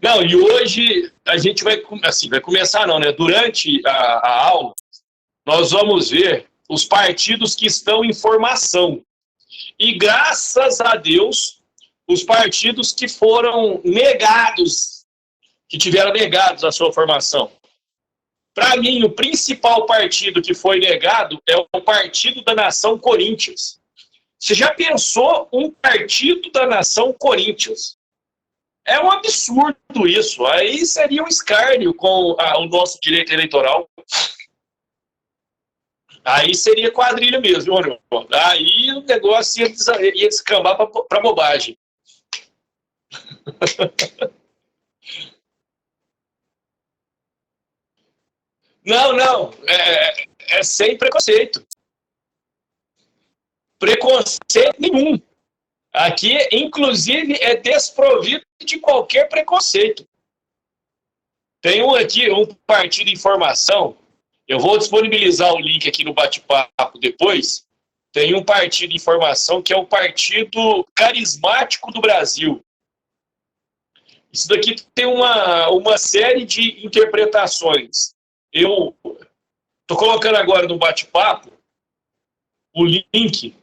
Não, e hoje a gente vai, assim, vai começar não, né? Durante a aula, nós vamos ver os partidos que estão em formação. E graças a Deus, os partidos que foram negados, que tiveram negados a sua formação. Para mim, o principal partido que foi negado é o Partido da Nação Corinthians. Você já pensou um Partido da Nação Corinthians? É um absurdo isso. Aí seria um escárnio com o nosso direito eleitoral. Aí seria quadrilha mesmo, meu irmão. Aí o negócio ia descambar para bobagem. Não. É sem preconceito. Preconceito nenhum. Aqui, inclusive, é desprovido de qualquer preconceito. Tem um partido em formação, eu vou disponibilizar o link aqui no bate-papo depois. Tem um partido em formação que é o Partido Carismático do Brasil. Isso daqui tem uma série de interpretações. Eu estou colocando agora no bate-papo o link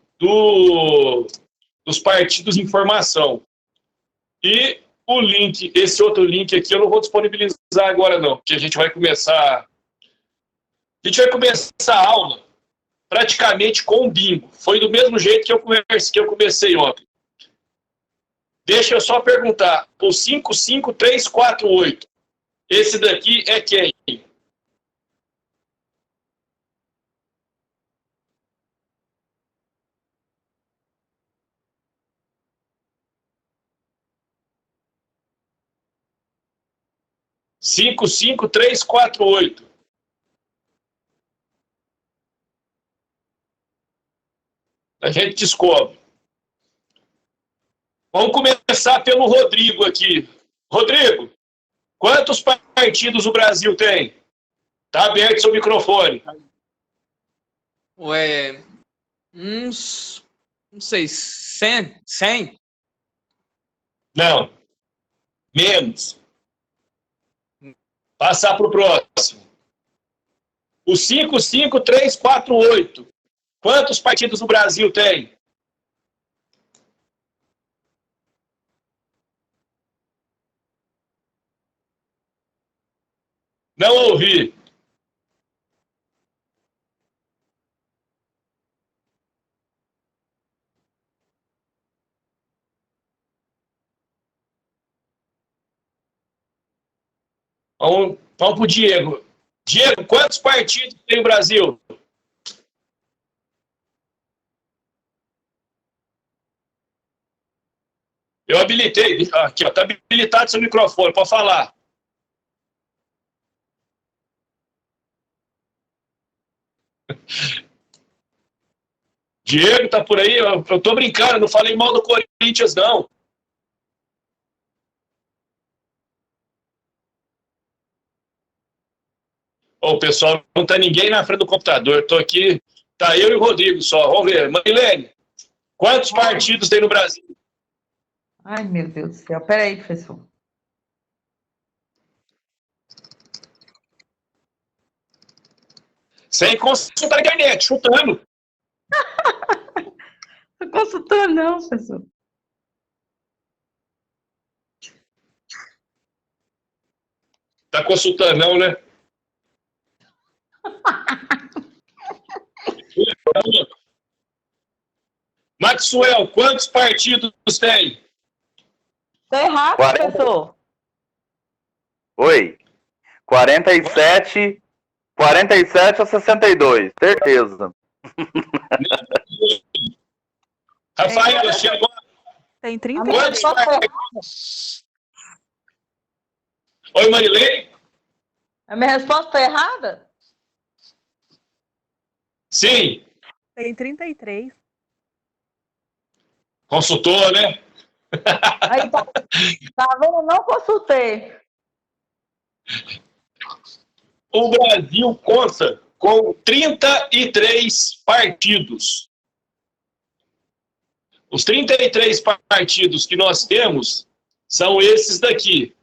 dos partidos em formação. E o link, esse outro link aqui, eu não vou disponibilizar agora não, porque a gente vai começar a aula praticamente com o bingo. Foi do mesmo jeito que eu comecei ontem. Deixa eu só perguntar, o 55348, esse daqui é quem? Cinco, 348. A gente descobre. Vamos começar pelo Rodrigo aqui. Rodrigo, quantos partidos o Brasil tem? Está aberto seu microfone. Ué, uns, não sei, 100? 100? Não, menos. Passar para o próximo. O 55348. Quantos partidos o Brasil tem? Não ouvi. Vamos para o Diego. Diego, quantos partidos tem o Brasil? Eu habilitei. Aqui, está habilitado seu microfone, pode falar. Diego, tá por aí? Eu tô brincando, não falei mal do Corinthians, não. O pessoal, não tá ninguém na frente do computador. Eu tô aqui, tá eu e o Rodrigo só. Vamos ver. Marilene, quantos partidos tem no Brasil? Ai, meu Deus do céu. Peraí, professor. Sem consultar a internet, chutando. Não consultou, não, professor. Tá consultando, não, né? Maxwell, quantos partidos tem? Tá errado, 40. professor. Oi. 47 a 62, certeza. Rafaela, chegou. Tem 30. Quantos partidos? Oi, Marilene? A minha resposta tá errada? Sim. Tem 33. Consultor, né? Aí, tá vendo? Não consultei. O Brasil conta com 33 partidos. Os 33 partidos que nós temos são esses daqui.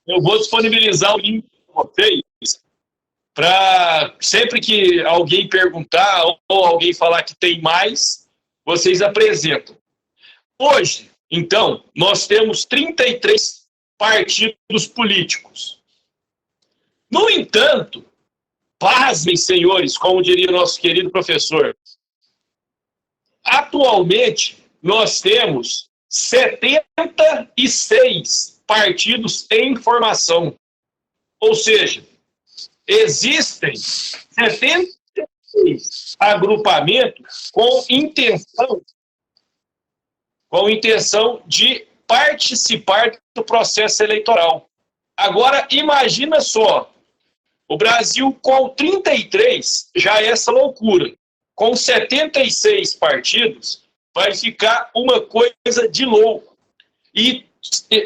Eu vou disponibilizar o link para vocês, para sempre que alguém perguntar ou alguém falar que tem mais, vocês apresentam. Hoje, então, nós temos 33 partidos políticos. No entanto, pasmem, senhores, como diria nosso querido professor, atualmente nós temos 76 partidos em formação. Ou seja, existem 76 agrupamentos com intenção de participar do processo eleitoral. Agora, imagina só, o Brasil com 33 já é essa loucura. Com 76 partidos, vai ficar uma coisa de louco. E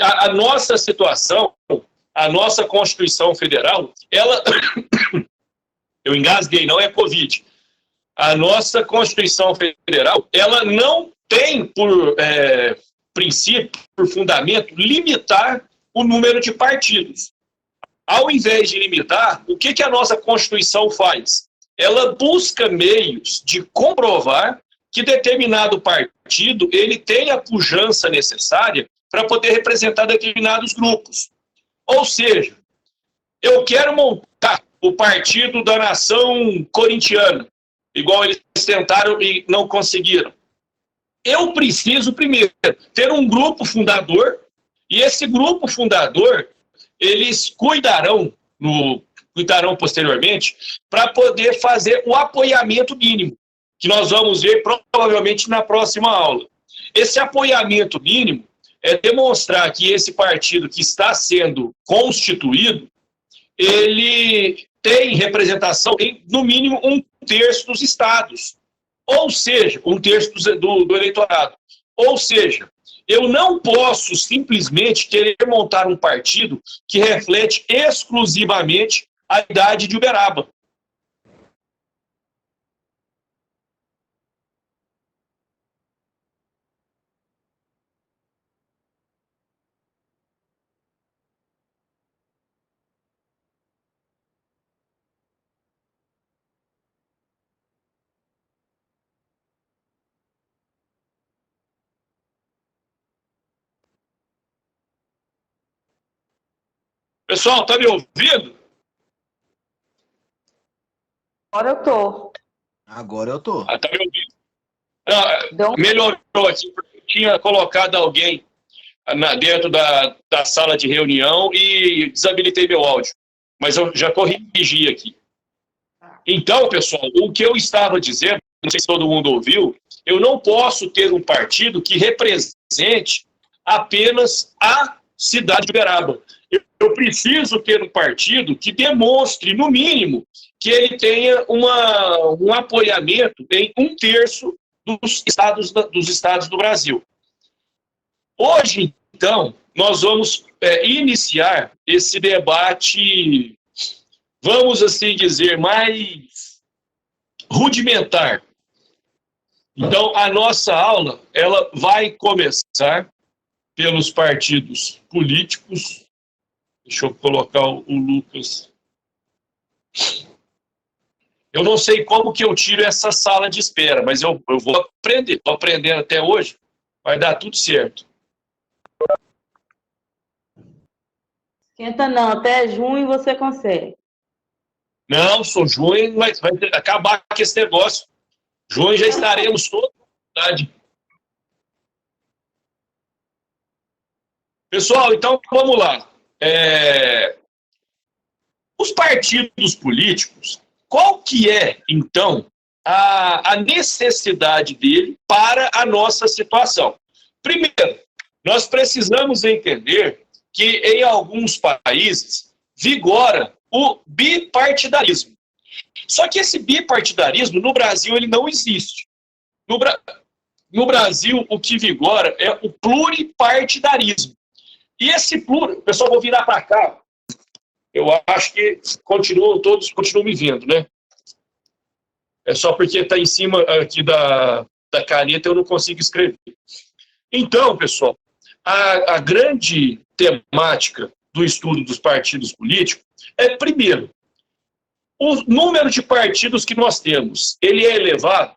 a nossa situação, a nossa Constituição Federal, ela... Eu engasguei, não é Covid. A nossa Constituição Federal, ela não tem por princípio, por fundamento, limitar o número de partidos. Ao invés de limitar, o que a nossa Constituição faz? Ela busca meios de comprovar que determinado partido ele tem a pujança necessária para poder representar determinados grupos. Ou seja, eu quero montar o Partido da Nação Corintiana, igual eles tentaram e não conseguiram. Eu preciso, primeiro, ter um grupo fundador, e esse grupo fundador, eles cuidarão posteriormente para poder fazer o apoiamento mínimo, que nós vamos ver provavelmente na próxima aula. Esse apoiamento mínimo é demonstrar que esse partido que está sendo constituído, ele tem representação em, no mínimo, 1/3 dos estados, ou seja, 1/3 do eleitorado. Ou seja, eu não posso simplesmente querer montar um partido que reflete exclusivamente a idade de Uberaba. Pessoal, está me ouvindo? Agora eu tô. Agora eu tô. Tá me ouvindo? Melhorou aqui, porque eu tinha colocado alguém dentro da sala de reunião e desabilitei meu áudio. Mas eu já corrigi aqui. Então, pessoal, o que eu estava dizendo, não sei se todo mundo ouviu, eu não posso ter um partido que represente apenas a cidade de Uberaba. Eu preciso ter um partido que demonstre, no mínimo, que ele tenha um apoiamento em 1/3 dos estados do Brasil. Hoje, então, nós vamos iniciar esse debate, vamos assim dizer, mais rudimentar. Então, a nossa aula, ela vai começar pelos partidos políticos. Deixa eu colocar o Lucas. Eu não sei como que eu tiro essa sala de espera, mas eu vou aprender. Estou aprendendo até hoje. Vai dar tudo certo. Esquenta não, até junho você consegue. Não, sou junho, mas vai acabar com esse negócio. Junho já estaremos todos na cidade. Pessoal, então vamos lá. Os partidos políticos, qual que é, então, a necessidade dele para a nossa situação? Primeiro, nós precisamos entender que em alguns países vigora o bipartidarismo. Só que esse bipartidarismo, no Brasil, ele não existe. No Brasil, o que vigora é o pluripartidarismo. E esse pessoal, vou virar para cá. Eu acho que todos continuam me vendo, né? É só porque está em cima aqui da caneta eu não consigo escrever. Então, pessoal, a grande temática do estudo dos partidos políticos é, primeiro, o número de partidos que nós temos, ele é elevado?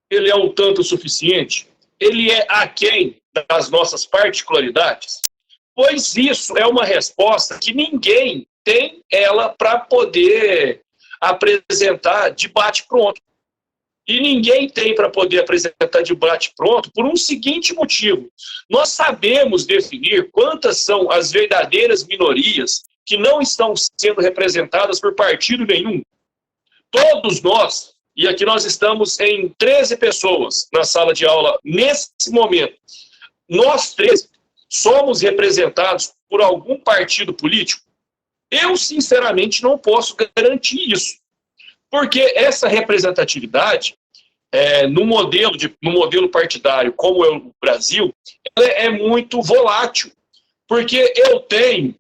Ele é um tanto suficiente? Ele é aquém das nossas particularidades? Pois isso é uma resposta que ninguém tem ela para poder apresentar de bate-pronto. E ninguém tem para poder apresentar de bate-pronto por um seguinte motivo. Nós sabemos definir quantas são as verdadeiras minorias que não estão sendo representadas por partido nenhum. Todos nós, e aqui nós estamos em 13 pessoas na sala de aula nesse momento, nós 13 somos representados por algum partido político? Eu, sinceramente, não posso garantir isso. Porque essa representatividade, no modelo partidário, como é o Brasil, ela é muito volátil. Porque eu tenho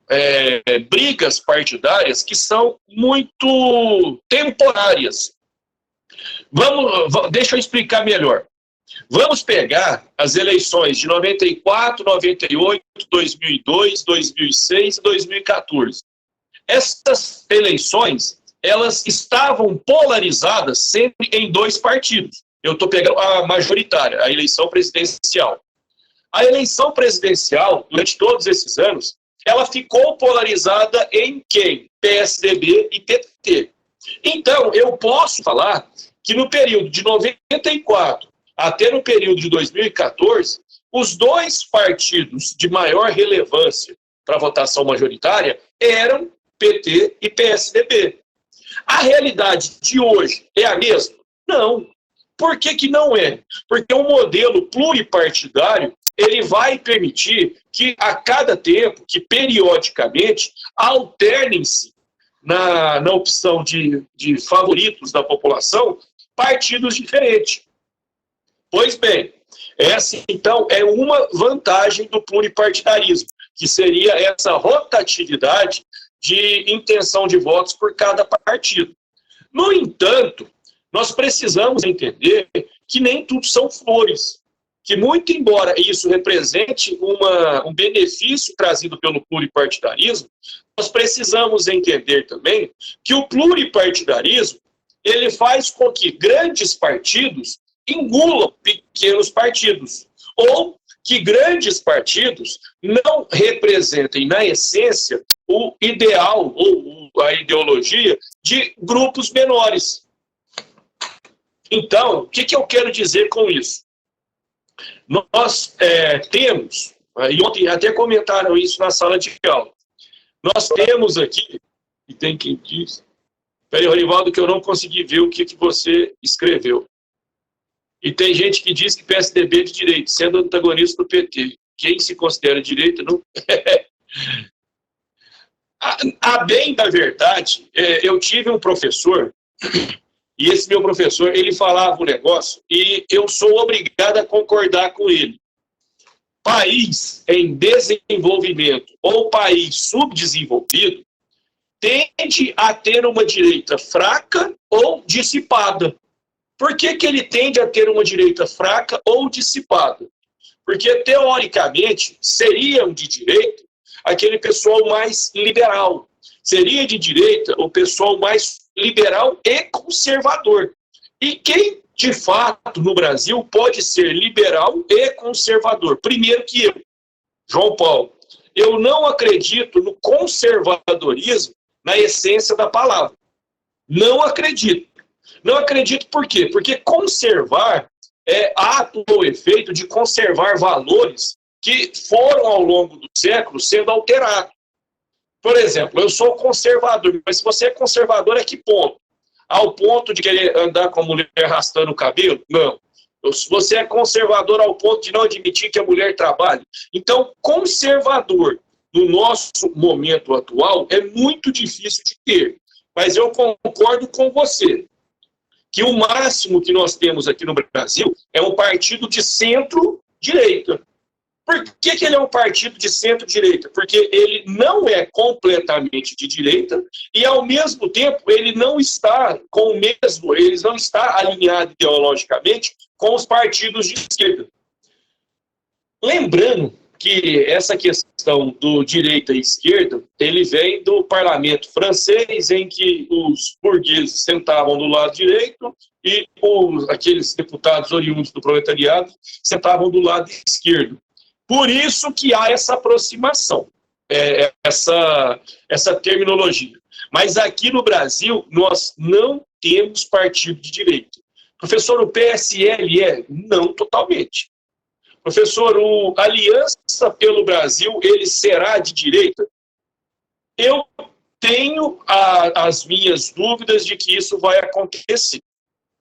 brigas partidárias que são muito temporárias. Deixa eu explicar melhor. Vamos pegar as eleições de 94, 98, 2002, 2006 e 2014. Essas eleições, elas estavam polarizadas sempre em dois partidos. Eu estou pegando a majoritária, a eleição presidencial. A eleição presidencial, durante todos esses anos, ela ficou polarizada em quem? PSDB e PT. Então, eu posso falar que no período de 94 até no período de 2014, os dois partidos de maior relevância para a votação majoritária eram PT e PSDB. A realidade de hoje é a mesma? Não. Por que não é? Porque o modelo pluripartidário ele vai permitir que a cada tempo, que periodicamente, alternem-se na opção de favoritos da população, partidos diferentes. Pois bem, essa então é uma vantagem do pluripartidarismo, que seria essa rotatividade de intenção de votos por cada partido. No entanto, nós precisamos entender que nem tudo são flores, que muito embora isso represente um benefício trazido pelo pluripartidarismo, nós precisamos entender também que o pluripartidarismo ele faz com que grandes partidos engulam pequenos partidos, ou que grandes partidos não representem, na essência, o ideal ou a ideologia de grupos menores. Então, o que eu quero dizer com isso? Nós temos, e ontem até comentaram isso na sala de aula, nós temos aqui, e tem quem diz, peraí, Rivaldo, que eu não consegui ver o que você escreveu. E tem gente que diz que PSDB é de direita, sendo antagonista do PT. Quem se considera de direita não... A bem da verdade, eu tive um professor, e esse meu professor, ele falava um negócio, e eu sou obrigado a concordar com ele. País em desenvolvimento ou país subdesenvolvido tende a ter uma direita fraca ou dissipada. Por que ele tende a ter uma direita fraca ou dissipada? Porque, teoricamente, seriam de direita aquele pessoal mais liberal. Seria de direita o pessoal mais liberal e conservador. E quem, de fato, no Brasil, pode ser liberal e conservador? Primeiro que eu, João Paulo. Eu não acredito no conservadorismo na essência da palavra. Não acredito. Não acredito por quê? Porque conservar é ato ou efeito de conservar valores que foram, ao longo do século, sendo alterados. Por exemplo, eu sou conservador, mas se você é conservador, a que ponto? Ao ponto de querer andar com a mulher arrastando o cabelo? Não. Se você é conservador ao ponto de não admitir que a mulher trabalhe. Então, conservador, no nosso momento atual, é muito difícil de ter. Mas eu concordo com você, que o máximo que nós temos aqui no Brasil é um partido de centro-direita. Por que ele é um partido de centro-direita? Porque ele não é completamente de direita e, ao mesmo tempo, ele não está ele não está alinhado ideologicamente com os partidos de esquerda. Lembrando que essa questão do direita e esquerda, ele vem do parlamento francês, em que os burgueses sentavam do lado direito e aqueles deputados oriundos do proletariado sentavam do lado esquerdo. Por isso que há essa aproximação, essa terminologia. Mas aqui no Brasil, nós não temos partido de direita. Professor, o PSL Não, totalmente. Professor, o Aliança pelo Brasil, ele será de direita? Eu tenho as minhas dúvidas de que isso vai acontecer.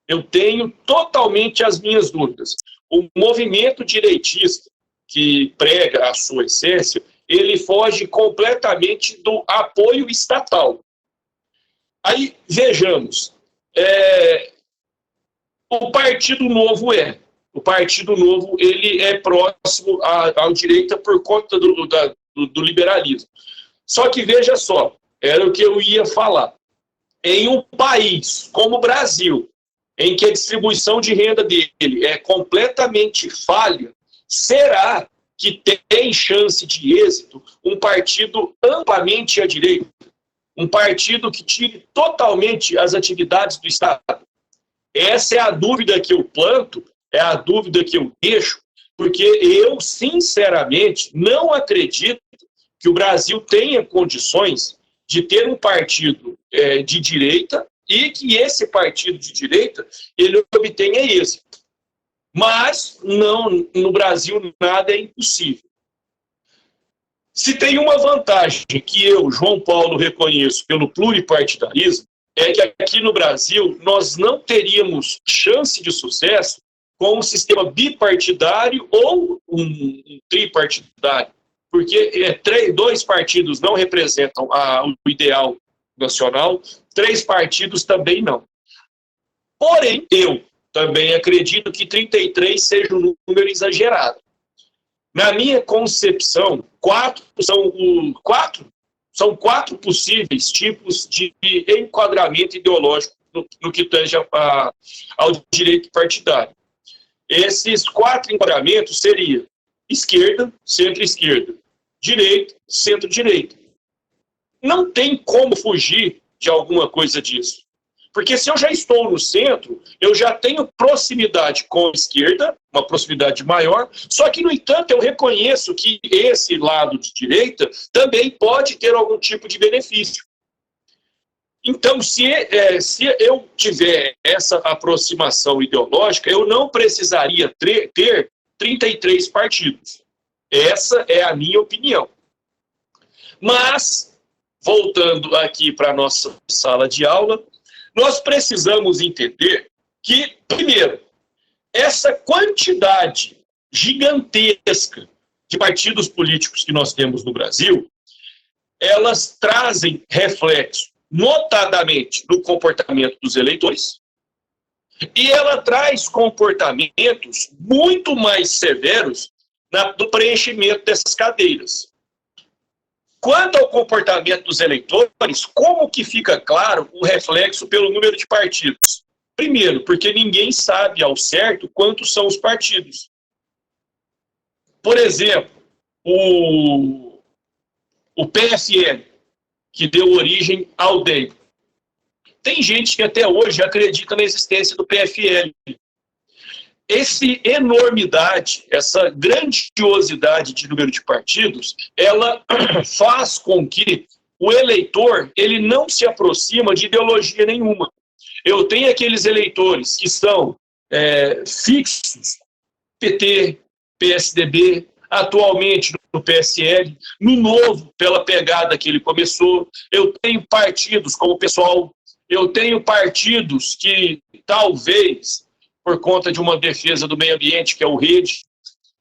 Eu tenho totalmente as minhas dúvidas. O movimento direitista, que prega a sua essência, ele foge completamente do apoio estatal. Aí, vejamos, o Partido Novo O Partido Novo, ele é próximo à direita por conta do liberalismo. Só que, veja só, era o que eu ia falar. Em um país como o Brasil, em que a distribuição de renda dele é completamente falha, será que tem chance de êxito um partido amplamente à direita? Um partido que tire totalmente as atividades do Estado? Essa é a dúvida que eu planto, é a dúvida que eu deixo, porque eu, sinceramente, não acredito que o Brasil tenha condições de ter um partido de direita e que esse partido de direita ele obtenha êxito. Mas não, no Brasil nada é impossível. Se tem uma vantagem que eu, João Paulo, reconheço pelo pluripartidarismo, é que aqui no Brasil nós não teríamos chance de sucesso com um sistema bipartidário ou um tripartidário, porque 2 partidos não representam o ideal nacional, 3 partidos também não. Porém, eu também acredito que 33 seja um número exagerado. Na minha concepção, 4 são 4 possíveis tipos de enquadramento ideológico no que tange ao direito partidário. Esses 4 enquadramentos seriam esquerda, centro-esquerda, direita, centro-direita. Não tem como fugir de alguma coisa disso. Porque se eu já estou no centro, eu já tenho proximidade com a esquerda, uma proximidade maior, só que, no entanto, eu reconheço que esse lado de direita também pode ter algum tipo de benefício. Então, se eu tiver essa aproximação ideológica, eu não precisaria ter 33 partidos. Essa é a minha opinião. Mas, voltando aqui para a nossa sala de aula, nós precisamos entender que, primeiro, essa quantidade gigantesca de partidos políticos que nós temos no Brasil, elas trazem reflexo, notadamente, no comportamento dos eleitores, e ela traz comportamentos muito mais severos do preenchimento dessas cadeiras. Quanto ao comportamento dos eleitores, como que fica claro o reflexo pelo número de partidos? Primeiro, porque ninguém sabe ao certo quantos são os partidos. Por exemplo, o PFL, que deu origem ao DEM. Tem gente que até hoje acredita na existência do PFL. Essa enormidade, essa grandiosidade de número de partidos, ela faz com que o eleitor ele não se aproxima de ideologia nenhuma. Eu tenho aqueles eleitores que são fixos, PT, PSDB, atualmente no PSL, no Novo, pela pegada que ele começou. Eu tenho partidos como o pessoal, eu tenho partidos que talvez, por conta de uma defesa do meio ambiente, que é o Rede.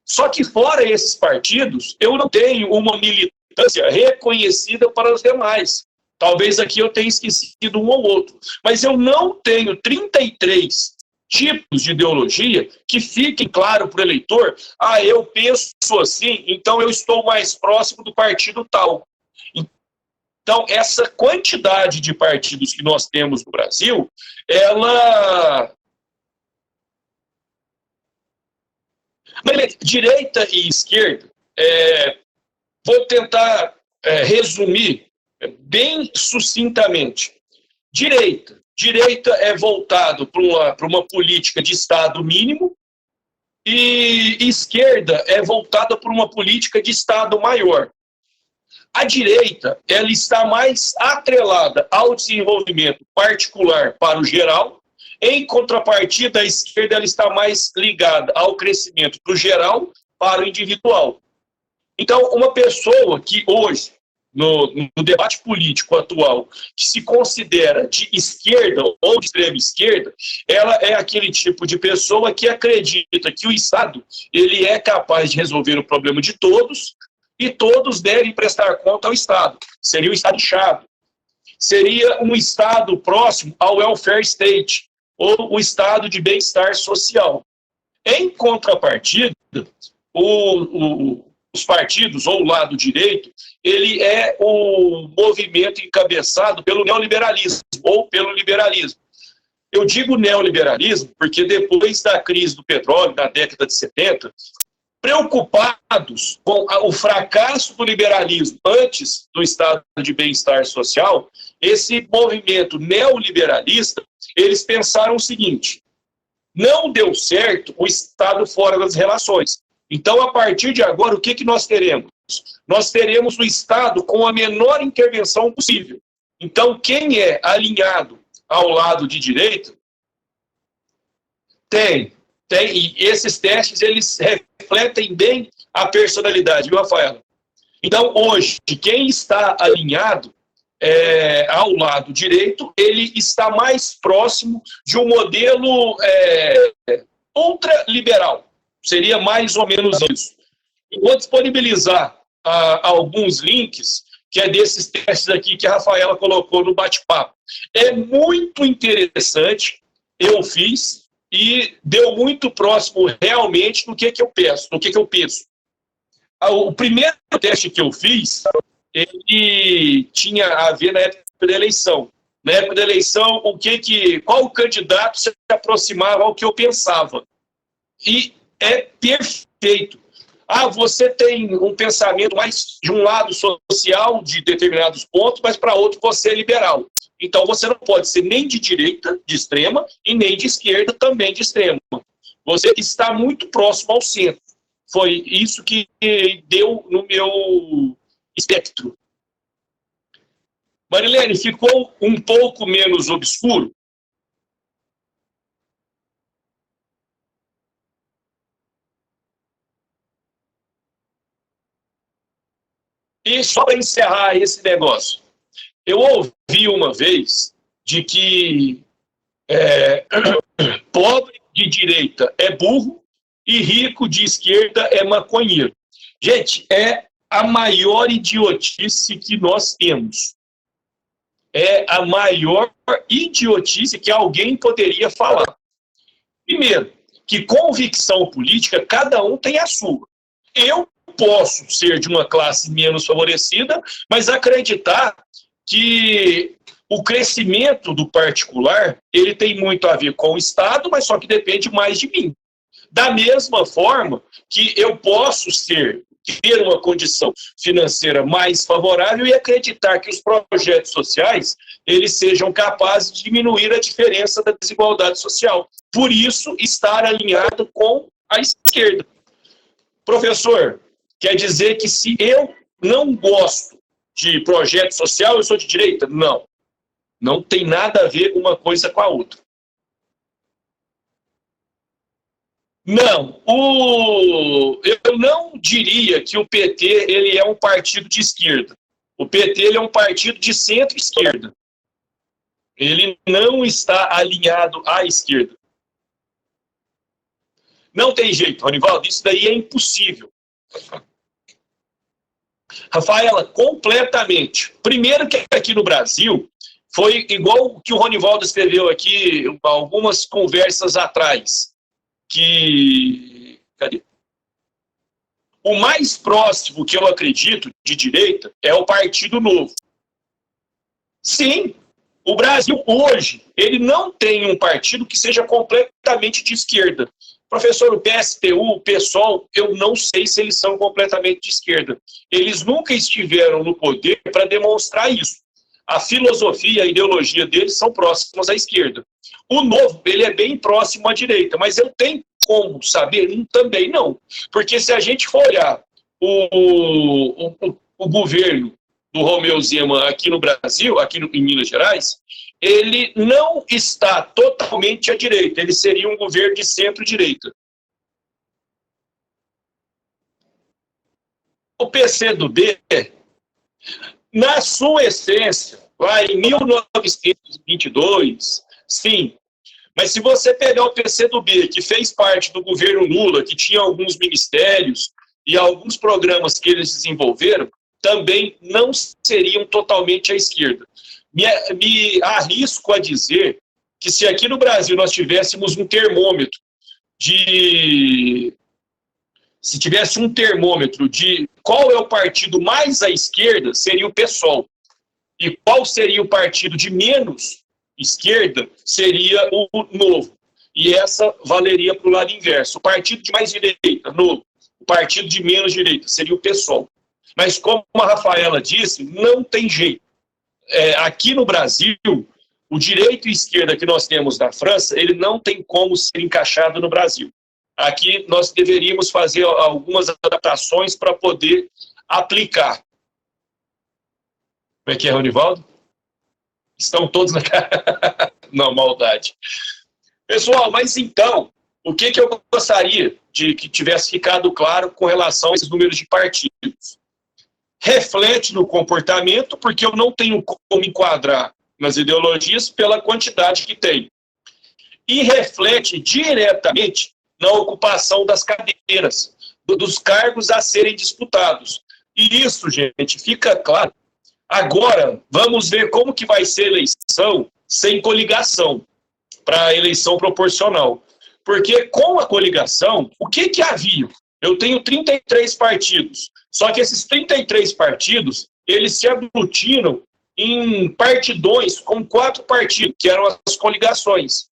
Só que fora esses partidos, eu não tenho uma militância reconhecida para os demais. Talvez aqui eu tenha esquecido um ou outro. Mas eu não tenho 33 tipos de ideologia que fiquem claro para o eleitor, eu penso assim, então eu estou mais próximo do partido tal. Então, essa quantidade de partidos que nós temos no Brasil, ela... Direita e esquerda, Vou tentar resumir bem sucintamente. Direita é voltado para uma política de Estado mínimo e esquerda é voltada para uma política de Estado maior. A direita, ela está mais atrelada ao desenvolvimento particular para o geral, em contrapartida, a esquerda ela está mais ligada ao crescimento do geral para o individual. Então, uma pessoa que hoje, no debate político atual, que se considera de esquerda ou de extrema esquerda, ela é aquele tipo de pessoa que acredita que o Estado ele é capaz de resolver o problema de todos e todos devem prestar conta ao Estado. Seria o Estado-chave. Seria um Estado próximo ao welfare state, ou o Estado de bem-estar social. Em contrapartida, os partidos, ou o lado direito, ele é o movimento encabeçado pelo neoliberalismo, ou pelo liberalismo. Eu digo neoliberalismo porque depois da crise do petróleo, na década de 70, preocupados com o fracasso do liberalismo antes do Estado de bem-estar social, esse movimento neoliberalista, eles pensaram o seguinte: não deu certo o Estado fora das relações. Então, a partir de agora, o que nós teremos? Nós teremos o Estado com a menor intervenção possível. Então, quem é alinhado ao lado de direita, e esses testes, eles refletem bem a personalidade, viu, Rafaela? Então, hoje, quem está alinhado ao lado direito, ele está mais próximo de um modelo ultraliberal. Seria mais ou menos isso. Eu vou disponibilizar alguns links, que é desses testes aqui que a Rafaela colocou no bate-papo. É muito interessante, eu fiz, e deu muito próximo realmente do que eu penso, O primeiro teste que eu fiz, ele tinha a ver na época da eleição. Na época da eleição, qual candidato se aproximava ao que eu pensava. E é perfeito. Você tem um pensamento mais de um lado social, de determinados pontos, mas para outro você é liberal. Então, você não pode ser nem de direita, de extrema, e nem de esquerda, também de extrema. Você está muito próximo ao centro. Foi isso que deu no meu espectro. Marilene, ficou um pouco menos obscuro? E só para encerrar esse negócio, eu ouvi uma vez de que pobre de direita é burro e rico de esquerda é maconheiro. Gente, é a maior idiotice que nós temos. É a maior idiotice que alguém poderia falar. Primeiro, que convicção política, cada um tem a sua. Eu posso ser de uma classe menos favorecida, mas acreditar que o crescimento do particular, ele tem muito a ver com o Estado, mas só que depende mais de mim. Da mesma forma que eu posso ter uma condição financeira mais favorável e acreditar que os projetos sociais, eles sejam capazes de diminuir a diferença da desigualdade social. Por isso, estar alinhado com a esquerda. Professor, quer dizer que se eu não gosto de projeto social, eu sou de direita? Não. Não tem nada a ver uma coisa com a outra. Não. Eu não diria que o PT ele é um partido de esquerda. O PT ele é um partido de centro-esquerda. Ele não está alinhado à esquerda. Não tem jeito, Ronivaldo, isso daí é impossível. Rafaela, completamente. Primeiro que aqui no Brasil, foi igual o que o Ronivaldo escreveu aqui algumas conversas atrás. Cadê? O mais próximo que eu acredito de direita é o Partido Novo. Sim, o Brasil hoje, ele não tem um partido que seja completamente de esquerda. Professor, o PSTU, o PSOL, eu não sei se eles são completamente de esquerda. Eles nunca estiveram no poder para demonstrar isso. A filosofia, a ideologia deles são próximas à esquerda. O Novo, ele é bem próximo à direita, mas eu tenho como saber? Também não. Porque se a gente for olhar o governo do Romeu Zema aqui no Brasil, em Minas Gerais, ele não está totalmente à direita, ele seria um governo de centro-direita. O PCdoB, na sua essência, lá em 1922, sim, mas se você pegar o PCdoB, que fez parte do governo Lula, que tinha alguns ministérios e alguns programas que eles desenvolveram, também não seriam totalmente à esquerda. Me arrisco a dizer que se aqui no Brasil nós tivéssemos um termômetro se tivesse um termômetro de qual é o partido mais à esquerda, seria o PSOL. E qual seria o partido de menos esquerda, seria o Novo. E essa valeria para o lado inverso. O partido de mais direita, Novo. O partido de menos direita, seria o PSOL. Mas como a Rafaela disse, não tem jeito. Aqui no Brasil, o direito e esquerda que nós temos na França, ele não tem como ser encaixado no Brasil. Aqui nós deveríamos fazer algumas adaptações para poder aplicar. Como é que é, Ronivaldo? Estão todos na cara. Não, maldade. Pessoal, mas então, o que eu gostaria de que tivesse ficado claro com relação a esses números de partidos? Reflete no comportamento, porque eu não tenho como enquadrar nas ideologias pela quantidade que tem. E reflete diretamente na ocupação das cadeiras, dos cargos a serem disputados. E isso, gente, fica claro. Agora, vamos ver como que vai ser a eleição sem coligação, para a eleição proporcional. Porque com a coligação, o que havia? Eu tenho 33 partidos. Só que esses 33 partidos, eles se aglutinam em partidões com 4 partidos, que eram as coligações.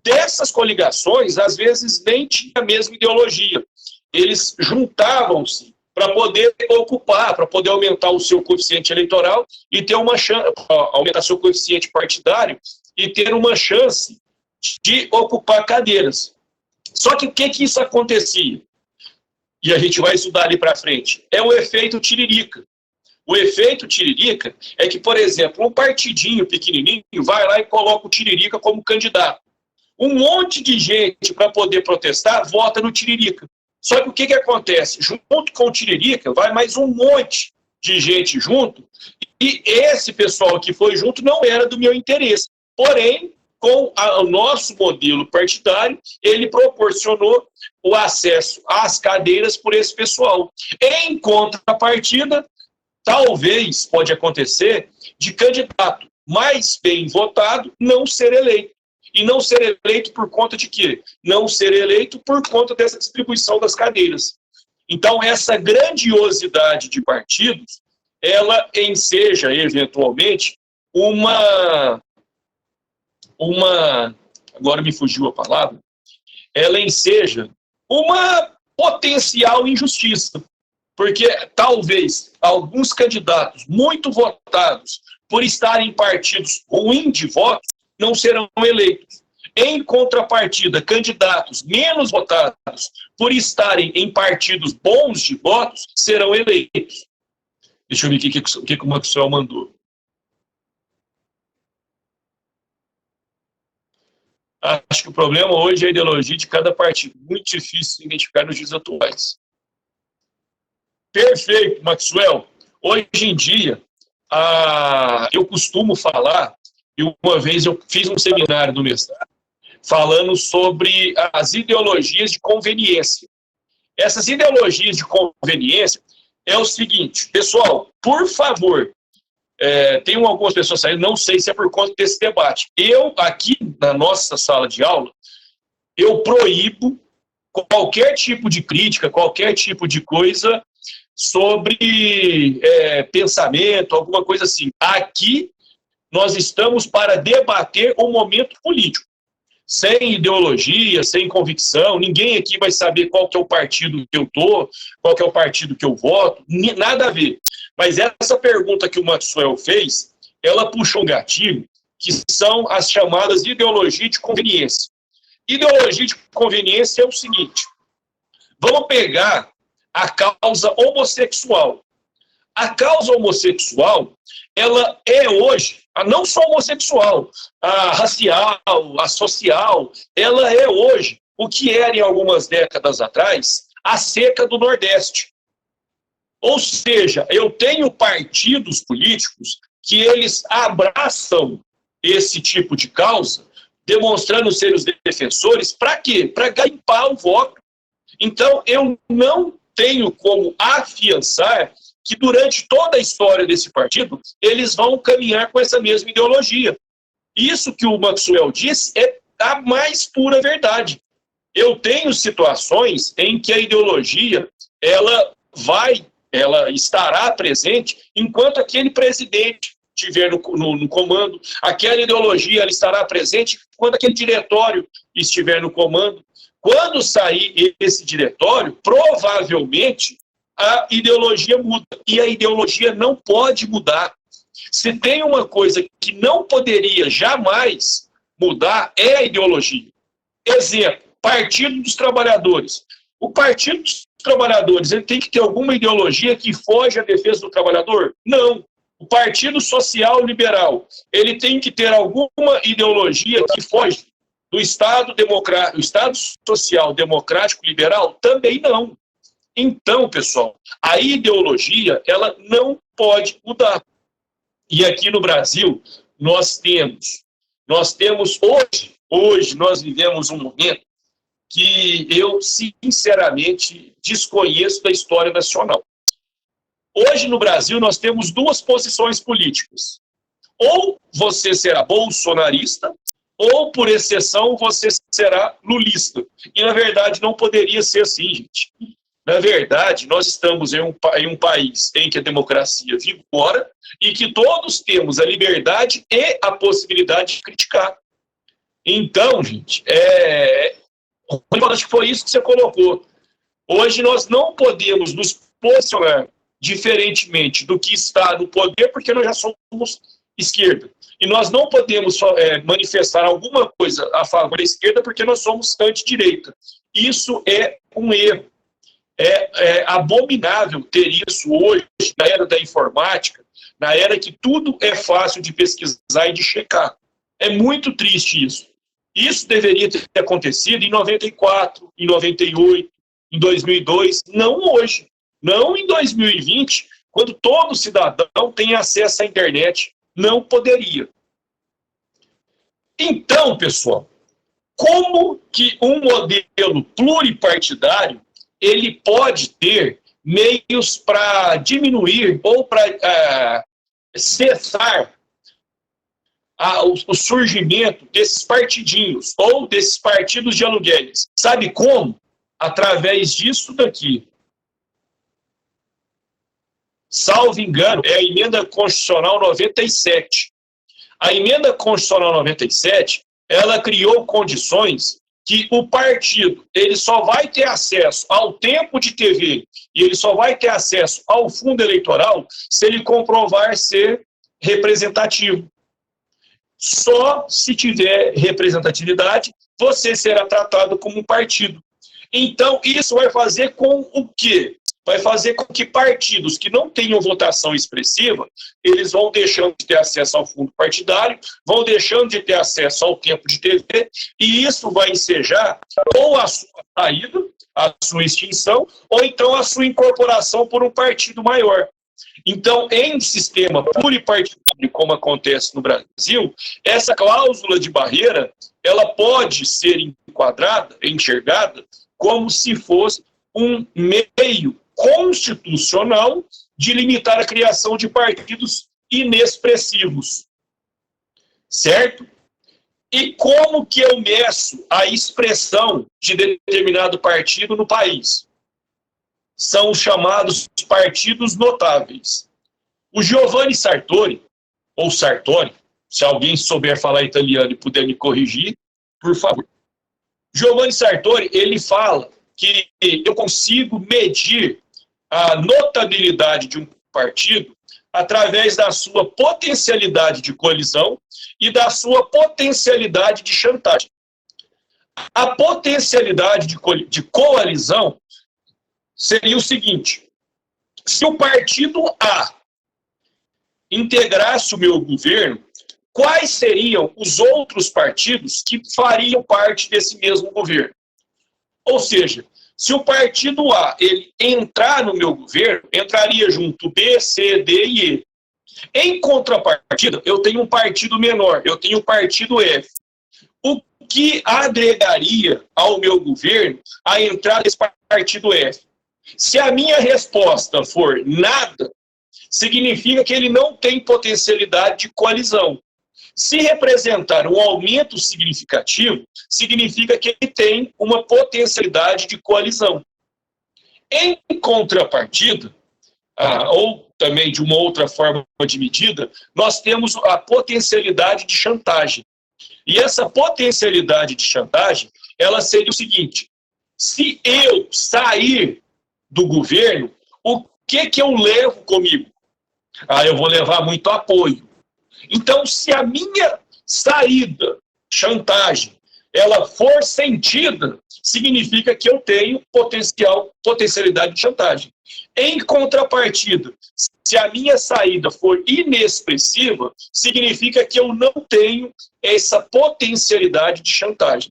Dessas coligações, às vezes, nem tinha a mesma ideologia. Eles juntavam-se para poder ocupar, para poder aumentar o seu coeficiente eleitoral e ter uma chance, aumentar seu coeficiente partidário e ter uma chance de ocupar cadeiras. Só que o que isso acontecia? E a gente vai estudar ali para frente, é o efeito tiririca. O efeito tiririca é que, por exemplo, um partidinho pequenininho vai lá e coloca o tiririca como candidato. Um monte de gente, para poder protestar, vota no tiririca. Só que o que acontece? Junto com o tiririca, vai mais um monte de gente junto, e esse pessoal que foi junto não era do meu interesse. Porém, com o nosso modelo partidário, ele proporcionou o acesso às cadeiras por esse pessoal. Em contrapartida, talvez pode acontecer de candidato mais bem votado não ser eleito. E não ser eleito por conta de quê? Não ser eleito por conta dessa distribuição das cadeiras. Então, essa grandiosidade de partidos, ela enseja, eventualmente, agora me fugiu a palavra, ela enseja uma potencial injustiça. Porque talvez alguns candidatos muito votados por estarem em partidos ruins de votos não serão eleitos. Em contrapartida, candidatos menos votados por estarem em partidos bons de votos serão eleitos. Deixa eu ver o que o Maxwell mandou. Acho que o problema hoje é a ideologia de cada partido. Muito difícil identificar nos dias atuais. Perfeito, Maxwell. Hoje em dia, eu costumo falar, e uma vez eu fiz um seminário no mestrado, falando sobre as ideologias de conveniência. Essas ideologias de conveniência é o seguinte, pessoal, por favor, tem algumas pessoas saindo, não sei se é por conta desse debate. Eu, aqui na nossa sala de aula, eu proíbo qualquer tipo de crítica, qualquer tipo de coisa sobre pensamento, alguma coisa assim. Aqui nós estamos para debater o momento político. sem ideologia, sem convicção. Ninguém aqui vai saber qual que é o partido que eu tô, qual que é o partido que eu voto, nada a ver. Mas essa pergunta que o Maxwell fez, ela puxou um gatilho, que são as chamadas ideologias de conveniência. Ideologia de conveniência é o seguinte: vamos pegar a causa homossexual. A causa homossexual, ela é hoje, não só homossexual, a racial, a social, ela é hoje o que era em algumas décadas atrás a seca do Nordeste. Ou seja, eu tenho partidos políticos que eles abraçam esse tipo de causa, demonstrando ser os defensores, para quê? Para garimpar o voto. Então, eu não tenho como afiançar que durante toda a história desse partido, eles vão caminhar com essa mesma ideologia. Isso que o Maxwell disse é a mais pura verdade. Eu tenho situações em que a ideologia, ela estará presente enquanto aquele presidente estiver no comando, aquela ideologia ela estará presente quando aquele diretório estiver no comando. Quando sair esse diretório, provavelmente a ideologia muda. E a ideologia não pode mudar. Se tem uma coisa que não poderia jamais mudar, é a ideologia. Exemplo, Partido dos Trabalhadores. O Partido dos Trabalhadores, ele tem que ter alguma ideologia que foge à defesa do trabalhador? Não. O Partido Social Liberal, ele tem que ter alguma ideologia que foge do Estado democrático, o Estado Social Democrático Liberal? Também não. Então, pessoal, a ideologia, ela não pode mudar. E aqui no Brasil, nós temos hoje nós vivemos um momento que eu, sinceramente, desconheço da história nacional. Hoje, no Brasil, nós temos duas posições políticas. Ou você será bolsonarista, ou, por exceção, você será lulista. E, na verdade, não poderia ser assim, gente. Na verdade, nós estamos em um país em que a democracia vigora e que todos temos a liberdade e a possibilidade de criticar. Então, gente, acho que foi isso que você colocou. Hoje nós não podemos nos posicionar diferentemente do que está no poder, porque nós já somos esquerda. E nós não podemos manifestar alguma coisa a favor da esquerda, porque nós somos anti-direita. Isso é um erro. É abominável ter isso hoje, na era da informática, na era que tudo é fácil de pesquisar e de checar. É muito triste isso. Isso deveria ter acontecido em 94, em 98, em 2002, não hoje. Não em 2020, quando todo cidadão tem acesso à internet. Não poderia. Então, pessoal, como que um modelo pluripartidário ele pode ter meios para diminuir ou para cessar o surgimento desses partidinhos ou desses partidos de aluguéis? Sabe como? Através disso daqui. Salvo engano, é a Emenda Constitucional 97. A Emenda Constitucional 97, ela criou condições que o partido ele só vai ter acesso ao tempo de TV e ele só vai ter acesso ao fundo eleitoral se ele comprovar ser representativo. Só se tiver representatividade, você será tratado como um partido. Então, isso vai fazer com o quê? Vai fazer com que partidos que não tenham votação expressiva, eles vão deixando de ter acesso ao fundo partidário, vão deixando de ter acesso ao tempo de TV, e isso vai ensejar ou a sua saída, a sua extinção, ou então a sua incorporação por um partido maior. Então, em sistema pluripartidário, como acontece no Brasil, essa cláusula de barreira, ela pode ser enxergada como se fosse um meio constitucional de limitar a criação de partidos inexpressivos. Certo? E como que eu meço a expressão de determinado partido no país? São os chamados partidos notáveis. O Giovanni Sartori, ou Sartori, se alguém souber falar italiano e puder me corrigir, por favor. Giovanni Sartori, ele fala que eu consigo medir a notabilidade de um partido através da sua potencialidade de colisão e da sua potencialidade de chantagem. A potencialidade de coalizão seria o seguinte: se o partido A integrasse o meu governo, quais seriam os outros partidos que fariam parte desse mesmo governo? Ou seja, se o partido A ele entrar no meu governo, entraria junto B, C, D e E. Em contrapartida, eu tenho um partido menor, eu tenho o partido F. O que agregaria ao meu governo a entrada desse partido F? Se a minha resposta for nada, significa que ele não tem potencialidade de coalizão. Se representar um aumento significativo, significa que ele tem uma potencialidade de coalizão. Em contrapartida, ou também de uma outra forma de medida, nós temos a potencialidade de chantagem. E essa potencialidade de chantagem, ela seria o seguinte: se eu sair do governo, o que eu levo comigo? Eu vou levar muito apoio. Então, se a minha saída, chantagem, ela for sentida, significa que eu tenho potencialidade de chantagem. Em contrapartida, se a minha saída for inexpressiva, significa que eu não tenho essa potencialidade de chantagem.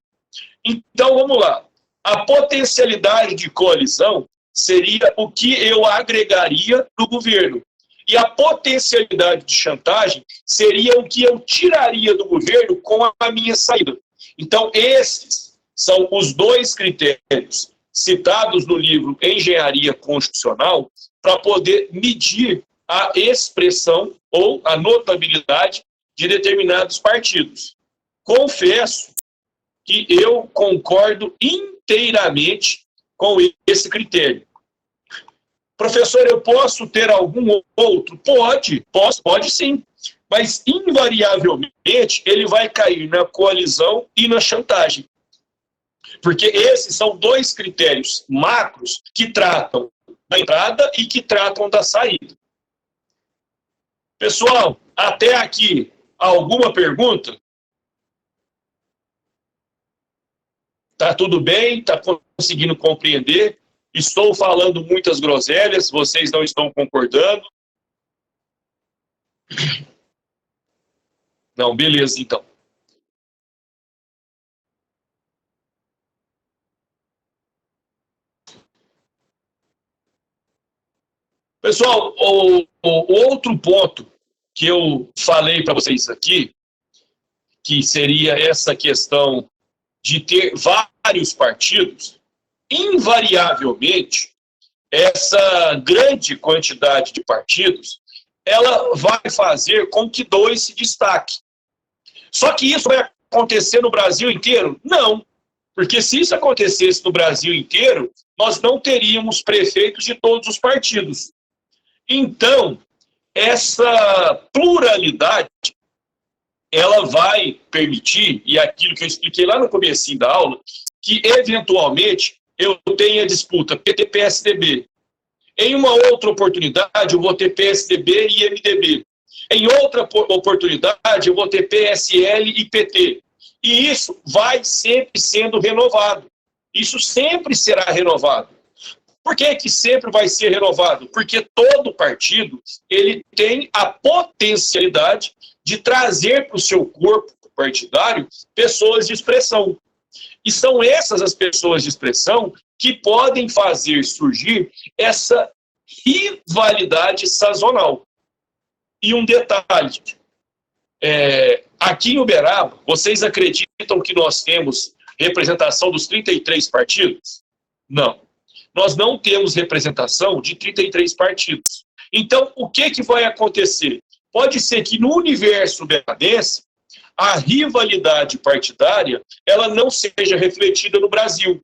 Então, vamos lá. A potencialidade de coalizão seria o que eu agregaria no governo. E a potencialidade de chantagem seria o que eu tiraria do governo com a minha saída. Então, esses são os dois critérios citados no livro Engenharia Constitucional para poder medir a expressão ou a notabilidade de determinados partidos. Confesso que eu concordo inteiramente com esse critério. Professor, eu posso ter algum outro? Pode sim. Mas, invariavelmente, ele vai cair na coalizão e na chantagem. Porque esses são dois critérios macros que tratam da entrada e que tratam da saída. Pessoal, até aqui, alguma pergunta? Tá tudo bem? Tá conseguindo compreender? Estou falando muitas groselhas, vocês não estão concordando? Não, beleza, então. Pessoal, o outro ponto que eu falei para vocês aqui, que seria essa questão de ter vários partidos, invariavelmente, essa grande quantidade de partidos, ela vai fazer com que dois se destaquem. Só que isso vai acontecer no Brasil inteiro? Não. Porque se isso acontecesse no Brasil inteiro, nós não teríamos prefeitos de todos os partidos. Então, essa pluralidade, ela vai permitir, e aquilo que eu expliquei lá no comecinho da aula, que eventualmente eu tenha disputa PT-PSDB. Em uma outra oportunidade, eu vou ter PSDB e MDB. Em outra oportunidade, eu vou ter PSL e PT. E isso vai sempre sendo renovado. Isso sempre será renovado. Por que sempre vai ser renovado? Porque todo partido ele tem a potencialidade de trazer para o seu corpo partidário pessoas de expressão. E são essas as pessoas de expressão que podem fazer surgir essa rivalidade sazonal. E um detalhe, aqui em Uberaba, vocês acreditam que nós temos representação dos 33 partidos? Não. Nós não temos representação de 33 partidos. Então, o que vai acontecer? Pode ser que no universo uberabense, a rivalidade partidária ela não seja refletida no Brasil.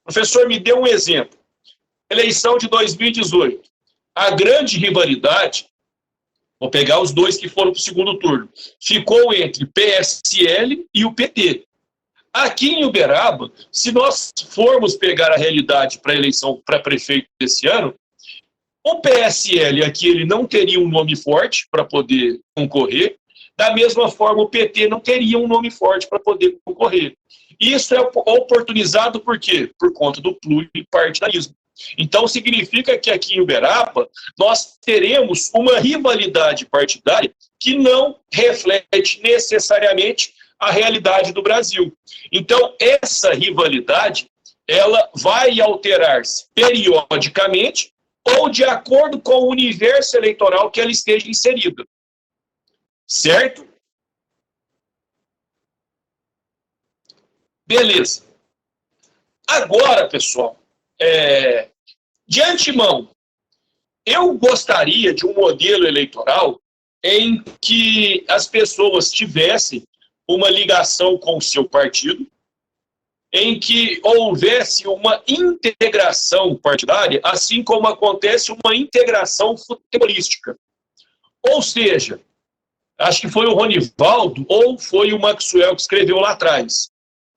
Professor, me dê um exemplo. Eleição de 2018. A grande rivalidade, vou pegar os dois que foram para o segundo turno, ficou entre PSL e o PT. Aqui em Uberaba, se nós formos pegar a realidade para a eleição para prefeito desse ano, o PSL aqui ele não teria um nome forte para poder concorrer, da mesma forma o PT não teria um nome forte para poder concorrer. Isso é oportunizado por quê? Por conta do pluripartidarismo. Então significa que aqui em Uberaba nós teremos uma rivalidade partidária que não reflete necessariamente a realidade do Brasil. Então essa rivalidade ela vai alterar-se periodicamente ou de acordo com o universo eleitoral que ela esteja inserida. Certo? Beleza. Agora, pessoal, de antemão, eu gostaria de um modelo eleitoral em que as pessoas tivessem uma ligação com o seu partido, em que houvesse uma integração partidária, assim como acontece uma integração futebolística. Ou seja, acho que foi o Ronivaldo ou foi o Maxwell que escreveu lá atrás.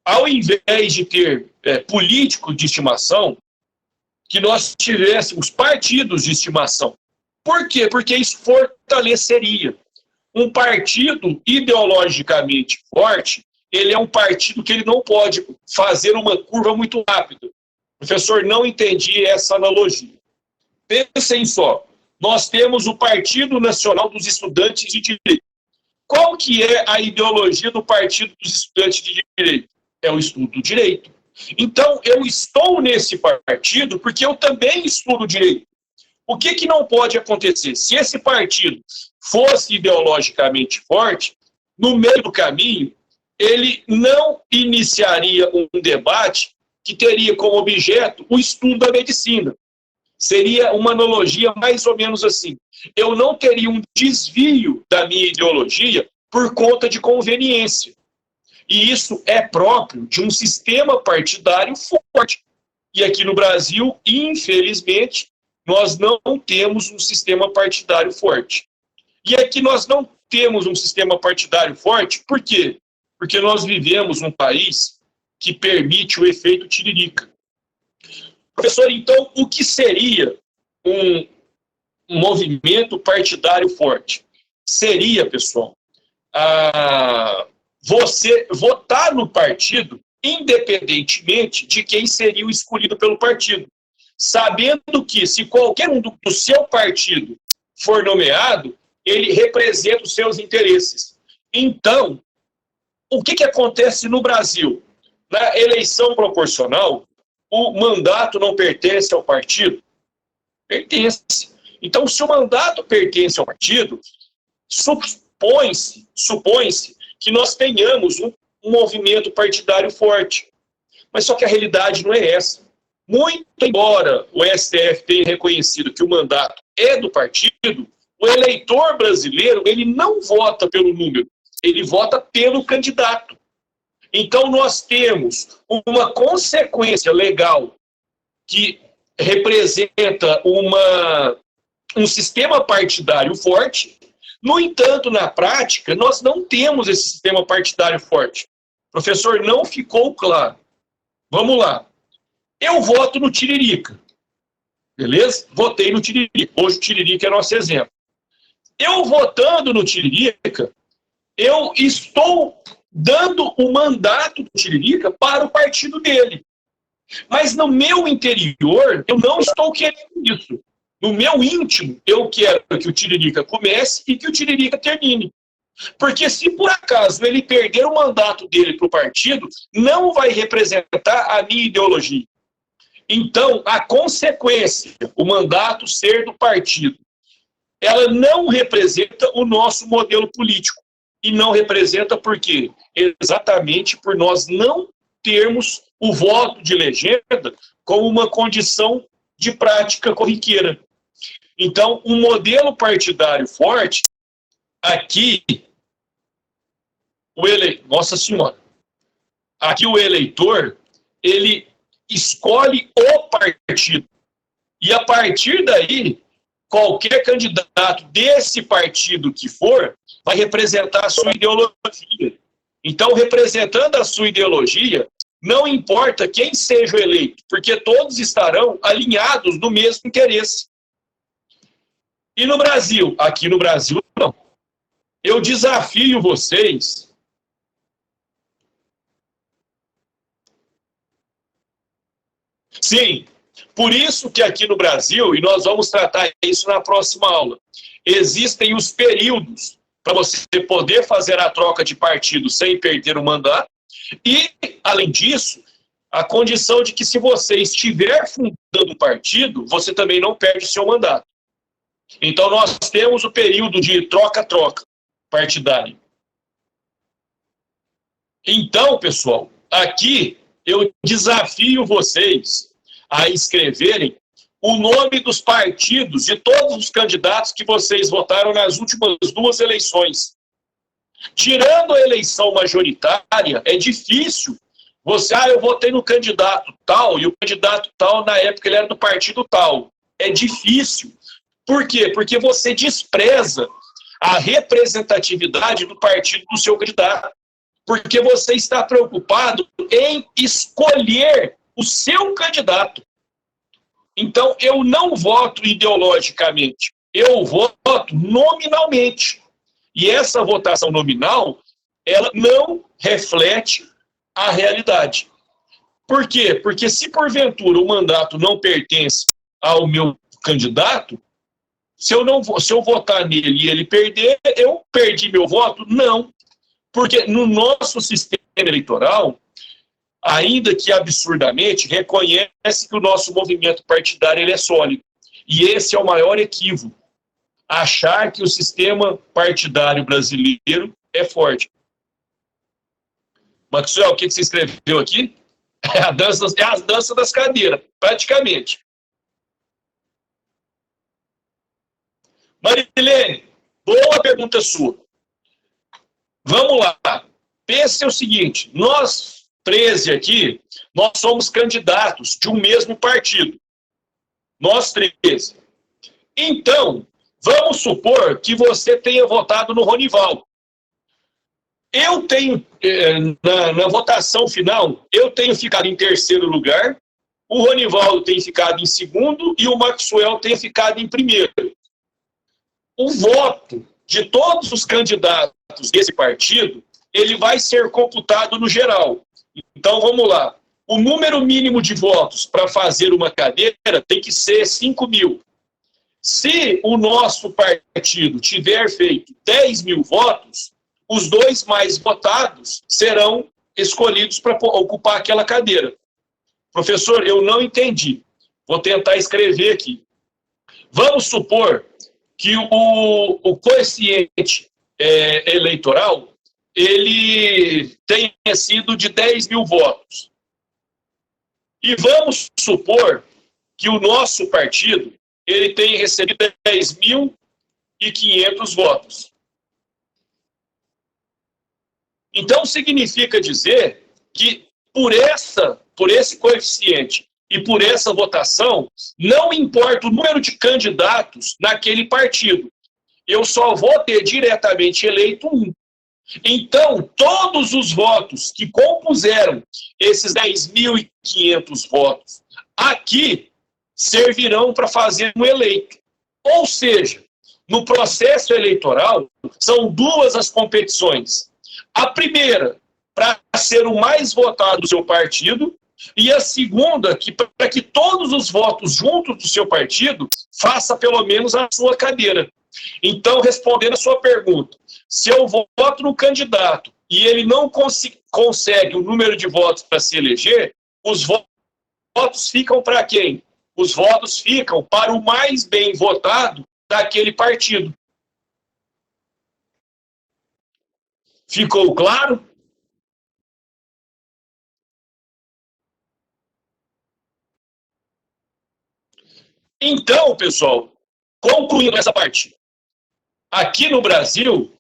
Ao invés de ter político de estimação, que nós tivéssemos partidos de estimação. Por quê? Porque isso fortaleceria. Um partido ideologicamente forte, ele é um partido que ele não pode fazer uma curva muito rápida. Professor, não entendi essa analogia. Pensem só, nós temos o Partido Nacional dos Estudantes de Direito. Qual que é a ideologia do Partido dos Estudantes de Direito? É o estudo do direito. Então, eu estou nesse partido porque eu também estudo direito. O que não pode acontecer? Se esse partido fosse ideologicamente forte, no meio do caminho, ele não iniciaria um debate que teria como objeto o estudo da medicina. Seria uma analogia mais ou menos assim. Eu não teria um desvio da minha ideologia por conta de conveniência. E isso é próprio de um sistema partidário forte. E aqui no Brasil, infelizmente, nós não temos um sistema partidário forte. E aqui nós não temos um sistema partidário forte, por quê? Porque nós vivemos num país que permite o efeito tiririca. Professor, então, o que seria um movimento partidário forte? Seria, pessoal, você votar no partido independentemente de quem seria o escolhido pelo partido. Sabendo que, se qualquer um do seu partido for nomeado, ele representa os seus interesses. Então, o que acontece no Brasil? Na eleição proporcional, o mandato não pertence ao partido? Pertence. Então, se o mandato pertence ao partido, supõe-se que nós tenhamos um movimento partidário forte. Mas só que a realidade não é essa. Muito embora o STF tenha reconhecido que o mandato é do partido, o eleitor brasileiro ele não vota pelo número, ele vota pelo candidato. Então nós temos uma consequência legal que representa um sistema partidário forte. No entanto, na prática, nós não temos esse sistema partidário forte. Professor, não ficou claro. Vamos lá. Eu voto no Tiririca. Beleza? Votei no Tiririca. Hoje o Tiririca é nosso exemplo. Eu votando no Tiririca, eu estou dando o mandato do Tiririca para o partido dele. Mas no meu interior, eu não estou querendo isso. No meu íntimo, eu quero que o Tiririca comece e que o Tiririca termine. Porque se por acaso ele perder o mandato dele para o partido, não vai representar a minha ideologia. Então, a consequência, o mandato ser do partido, ela não representa o nosso modelo político. E não representa por quê? Exatamente por nós não termos o voto de legenda como uma condição de prática corriqueira. Então, um modelo partidário forte, aqui, Nossa Senhora, aqui o eleitor, ele escolhe o partido. E a partir daí, qualquer candidato desse partido que for, vai representar a sua ideologia. Então, representando a sua ideologia, não importa quem seja eleito, porque todos estarão alinhados no mesmo interesse. E no Brasil? Aqui no Brasil, não. Eu desafio vocês Sim, por isso que aqui no Brasil, e nós vamos tratar isso na próxima aula, existem os períodos para você poder fazer a troca de partido sem perder o mandato e, além disso, a condição de que se você estiver fundando um partido, você também não perde seu mandato. Então nós temos o período de troca-troca partidário. Então, pessoal, aqui eu desafio vocês a escreverem o nome dos partidos de todos os candidatos que vocês votaram nas últimas 2 eleições. Tirando a eleição majoritária, é difícil você, eu votei no candidato tal, e o candidato tal, na época, ele era do partido tal. É difícil. Por quê? Porque você despreza a representatividade do partido do seu candidato. Porque você está preocupado em escolher o seu candidato. Então, eu não voto ideologicamente, eu voto nominalmente. E essa votação nominal, ela não reflete a realidade. Por quê? Porque se porventura o mandato não pertence ao meu candidato, se eu votar nele e ele perder, eu perdi meu voto? Não. Porque no nosso sistema eleitoral, ainda que absurdamente, reconhece que o nosso movimento partidário ele é sólido. E esse é o maior equívoco. Achar que o sistema partidário brasileiro é forte. Maxwell, o que você escreveu aqui? É a dança das cadeiras, praticamente. Marilene, boa pergunta sua. Vamos lá. Pense o seguinte, nós 13 aqui, nós somos candidatos de um mesmo partido. Nós 13. Então, vamos supor que você tenha votado no Ronivaldo. Eu tenho, na votação final, eu tenho ficado em 3º lugar, o Ronivaldo tem ficado em 2º e o Maxwell tem ficado em 1º. O voto de todos os candidatos desse partido, ele vai ser computado no geral. Então, vamos lá. O número mínimo de votos para fazer uma cadeira tem que ser 5.000. Se o nosso partido tiver feito 10.000 votos, os 2 mais votados serão escolhidos para ocupar aquela cadeira. Professor, eu não entendi. Vou tentar escrever aqui. Vamos supor que o coeficiente eleitoral ele tenha sido de 10.000 votos. E vamos supor que o nosso partido ele tenha recebido 10.500 votos. Então, significa dizer que por esse coeficiente e por essa votação, não importa o número de candidatos naquele partido. Eu só vou ter diretamente eleito um. Então, todos os votos que compuseram esses 10.500 votos aqui servirão para fazer um eleito. Ou seja, no processo eleitoral, são 2 as competições. A primeira, para ser o mais votado do seu partido, e a segunda, para que todos os votos juntos do seu partido faça pelo menos a sua cadeira. Então, respondendo a sua pergunta, se eu voto no candidato e ele não consegue o número de votos para se eleger, os votos ficam para quem? Os votos ficam para o mais bem votado daquele partido. Ficou claro? Então, pessoal, concluindo essa parte, aqui no Brasil,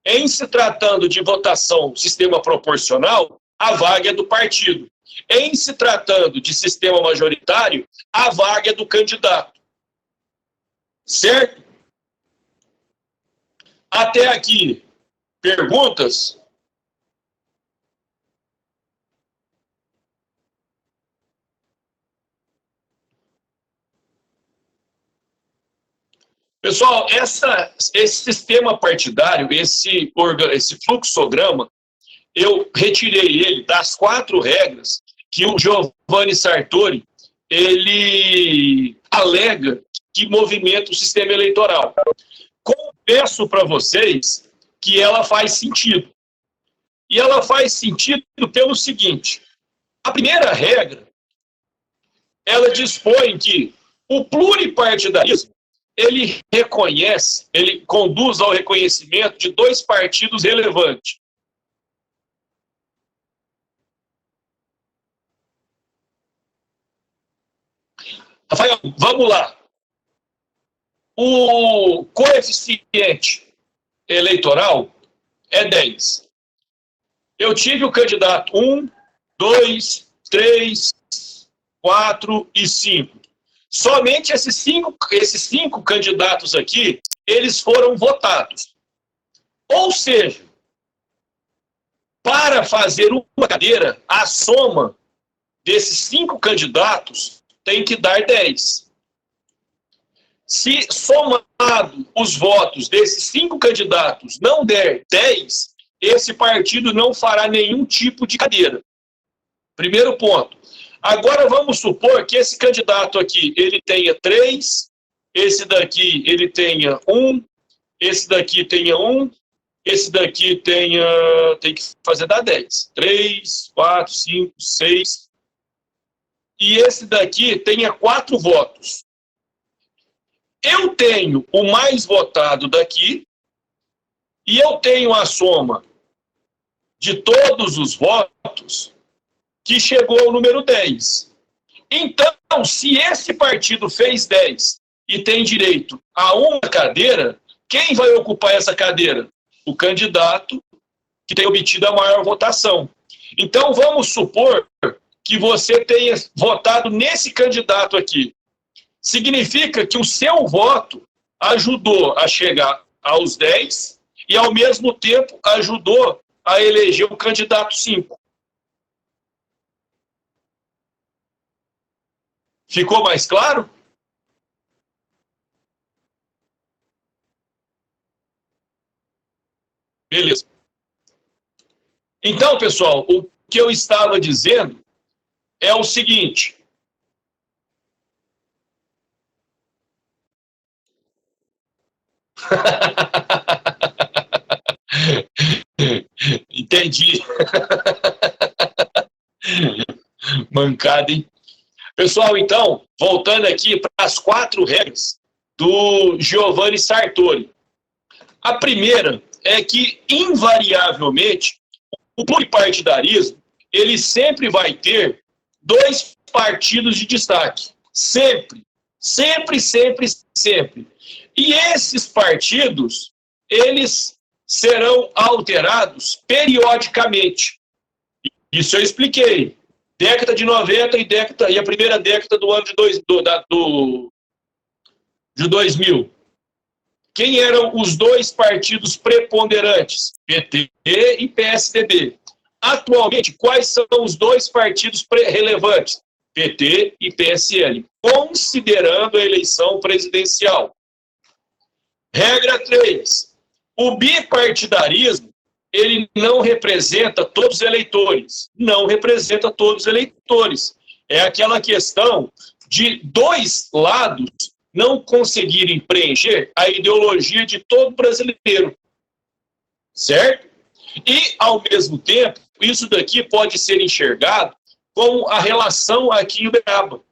em se tratando de votação sistema proporcional, a vaga é do partido. Em se tratando de sistema majoritário, a vaga é do candidato. Certo? Até aqui, perguntas? Pessoal, esse sistema partidário, esse fluxograma, eu retirei ele das 4 regras que o Giovanni Sartori, ele alega que movimenta o sistema eleitoral. Confesso para vocês que ela faz sentido. E ela faz sentido pelo seguinte: a primeira regra, ela dispõe que o pluripartidarismo, ele reconhece, ele conduz ao reconhecimento de 2 partidos relevantes. Rafael, vamos lá. O coeficiente eleitoral é 10. Eu tive o candidato 1, 2, 3, 4 e 5. Somente esses cinco candidatos aqui, eles foram votados. Ou seja, para fazer uma cadeira, a soma desses 5 candidatos tem que dar 10. Se somado os votos desses 5 candidatos não der 10, esse partido não fará nenhum tipo de cadeira. Primeiro ponto. Agora vamos supor que esse candidato aqui, ele tenha 3, esse daqui ele tenha 1, esse daqui tenha 1, esse daqui tem que fazer dar 10. 3, 4, 5, 6. E esse daqui tenha 4 votos. Eu tenho o mais votado daqui e eu tenho a soma de todos os votos que chegou ao número 10. Então, se esse partido fez 10 e tem direito a uma cadeira, quem vai ocupar essa cadeira? O candidato que tem obtido a maior votação. Então, vamos supor que você tenha votado nesse candidato aqui. Significa que o seu voto ajudou a chegar aos 10 e, ao mesmo tempo, ajudou a eleger o candidato 5. Ficou mais claro? Beleza. Então, pessoal, o que eu estava dizendo é o seguinte. Entendi. Mancada, hein? Pessoal, então, voltando aqui para as 4 regras do Giovanni Sartori. A primeira é que, invariavelmente, o pluripartidarismo, ele sempre vai ter 2 partidos de destaque. Sempre. Sempre, sempre, sempre. E esses partidos, eles serão alterados periodicamente. Isso eu expliquei. Década de 90 e a primeira década do ano de 2000. Quem eram os 2 partidos preponderantes? PT e PSDB. Atualmente, quais são os 2 partidos relevantes? PT e PSL, considerando a eleição presidencial. Regra 3. O bipartidarismo, ele não representa todos os eleitores. Não representa todos os eleitores. É aquela questão de 2 lados não conseguirem preencher a ideologia de todo brasileiro. Certo? E, ao mesmo tempo, isso daqui pode ser enxergado como a relação aqui em Uberaba.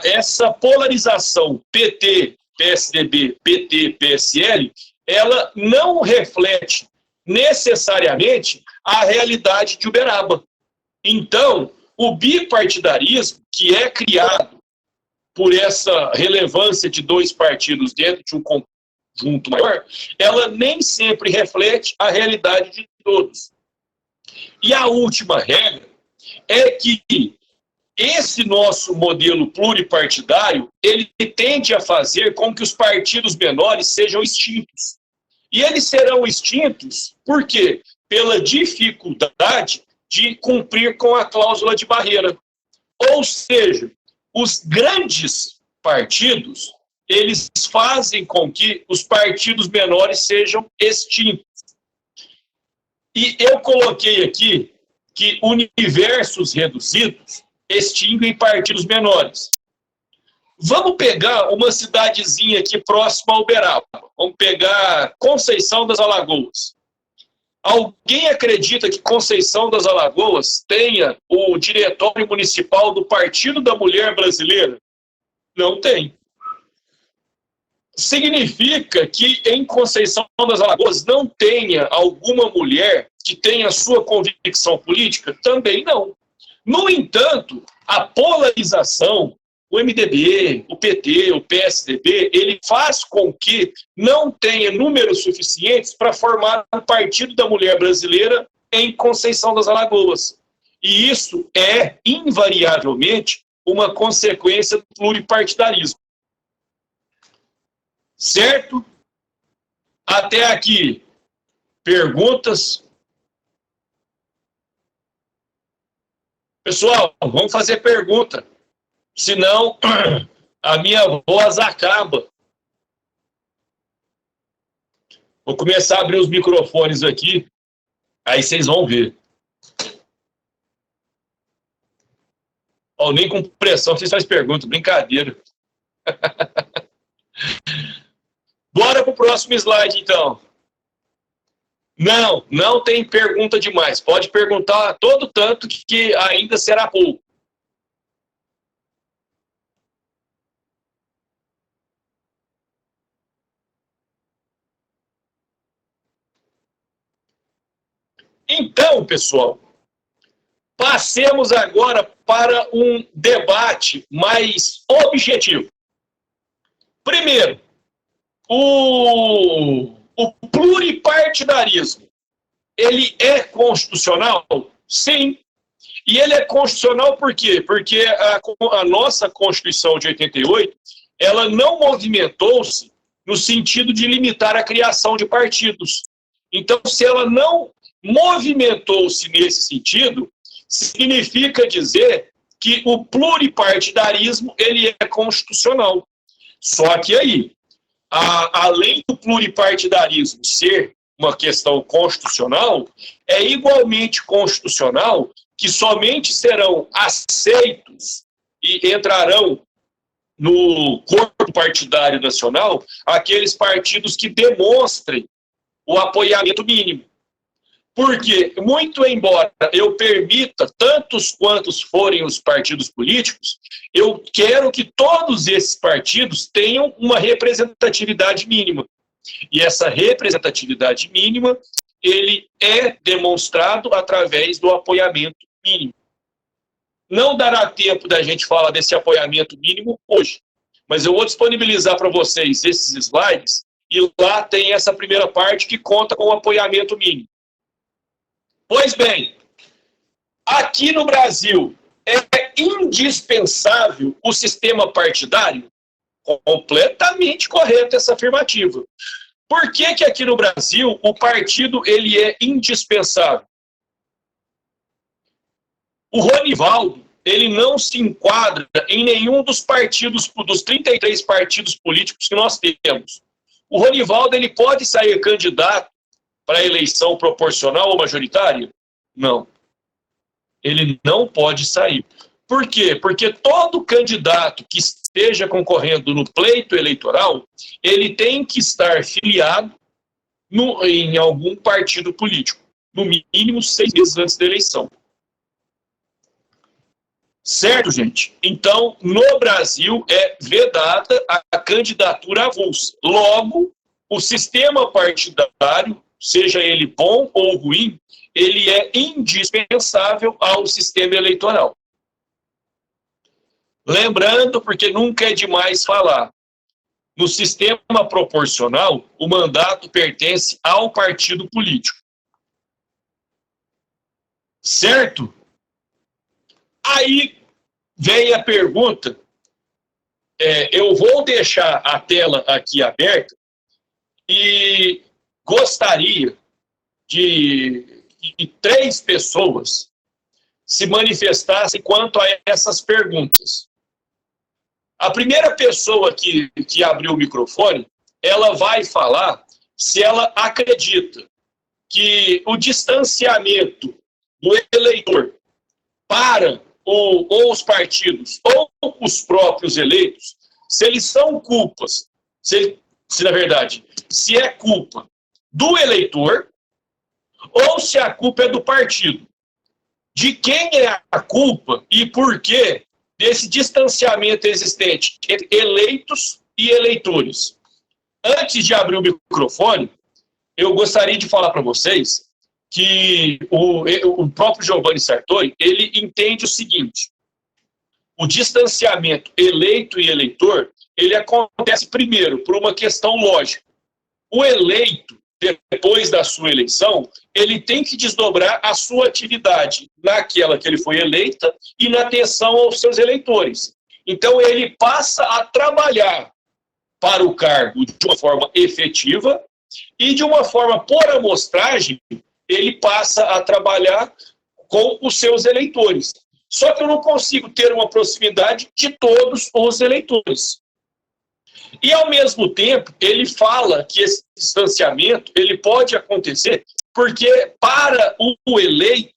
Essa polarização PT, PSDB, PT, PSL, ela não reflete necessariamente a realidade de Uberaba. Então, o bipartidarismo, que é criado por essa relevância de 2 partidos dentro de um conjunto maior, ela nem sempre reflete a realidade de todos. E a última regra é que esse nosso modelo pluripartidário, ele tende a fazer com que os partidos menores sejam extintos. E eles serão extintos, por quê? Pela dificuldade de cumprir com a cláusula de barreira. Ou seja, os grandes partidos, eles fazem com que os partidos menores sejam extintos. E eu coloquei aqui que universos reduzidos extinguem partidos menores. Vamos pegar uma cidadezinha aqui próxima a Uberaba. Vamos pegar Conceição das Alagoas. Alguém acredita que Conceição das Alagoas tenha o diretório municipal do Partido da Mulher Brasileira? Não tem. Significa que em Conceição das Alagoas não tenha alguma mulher que tenha sua convicção política? Também não. No entanto, a polarização, o MDB, o PT, o PSDB, ele faz com que não tenha números suficientes para formar o Partido da Mulher Brasileira em Conceição das Alagoas. E isso é, invariavelmente, uma consequência do pluripartidarismo. Certo? Até aqui, perguntas? Pessoal, vamos fazer pergunta. Senão, a minha voz acaba. Vou começar a abrir os microfones aqui, aí vocês vão ver. Ó, nem com pressão, vocês fazem pergunta, brincadeira. Bora para o próximo slide, então. Não tem pergunta demais. Pode perguntar todo tanto que ainda será pouco. Então, pessoal, passemos agora para um debate mais objetivo. Primeiro, o pluripartidarismo, ele é constitucional? Sim. E ele é constitucional por quê? Porque a nossa Constituição de 88, ela não movimentou-se no sentido de limitar a criação de partidos. Então, se ela não movimentou-se nesse sentido, significa dizer que o pluripartidarismo ele é constitucional. Só que aí, além do pluripartidarismo ser uma questão constitucional, é igualmente constitucional que somente serão aceitos e entrarão no corpo partidário nacional aqueles partidos que demonstrem o apoiamento mínimo. Porque, muito embora eu permita tantos quantos forem os partidos políticos, eu quero que todos esses partidos tenham uma representatividade mínima. E essa representatividade mínima, ele é demonstrado através do apoiamento mínimo. Não dará tempo da gente falar desse apoiamento mínimo hoje, mas eu vou disponibilizar para vocês esses slides, e lá tem essa primeira parte que conta com o apoiamento mínimo. Pois bem, aqui no Brasil, é indispensável o sistema partidário? Completamente correta essa afirmativa. Por que aqui no Brasil o partido ele é indispensável? O Ronivaldo, ele não se enquadra em nenhum dos partidos, dos 33 partidos políticos que nós temos. O Ronivaldo, ele pode sair candidato para a eleição proporcional ou majoritária? Não. Ele não pode sair. Por quê? Porque todo candidato que esteja concorrendo no pleito eleitoral, ele tem que estar filiado em algum partido político, no mínimo 6 meses antes da eleição. Certo, gente? Então, no Brasil, é vedada a candidatura avulsa. Logo, o sistema partidário, seja ele bom ou ruim, ele é indispensável ao sistema eleitoral. Lembrando, porque nunca é demais falar, no sistema proporcional, o mandato pertence ao partido político. Certo? Aí vem a pergunta, eu vou deixar a tela aqui aberta e gostaria de que 3 pessoas se manifestassem quanto a essas perguntas. A primeira pessoa que abriu o microfone, ela vai falar se ela acredita que o distanciamento do eleitor para ou os partidos ou os próprios eleitos, se eles são culpas, se na verdade, se é culpa do eleitor ou se a culpa é do partido. De quem é a culpa e por que desse distanciamento existente entre eleitos e eleitores. Antes de abrir o microfone, eu gostaria de falar para vocês que o próprio Giovanni Sartori, ele entende o seguinte: o distanciamento eleito e eleitor, ele acontece primeiro por uma questão lógica. O eleito, depois da sua eleição, ele tem que desdobrar a sua atividade naquela que ele foi eleita e na atenção aos seus eleitores. Então, ele passa a trabalhar para o cargo de uma forma efetiva e de uma forma por amostragem, ele passa a trabalhar com os seus eleitores. Só que eu não consigo ter uma proximidade de todos os eleitores. E, ao mesmo tempo, ele fala que esse distanciamento ele pode acontecer porque, para o eleito,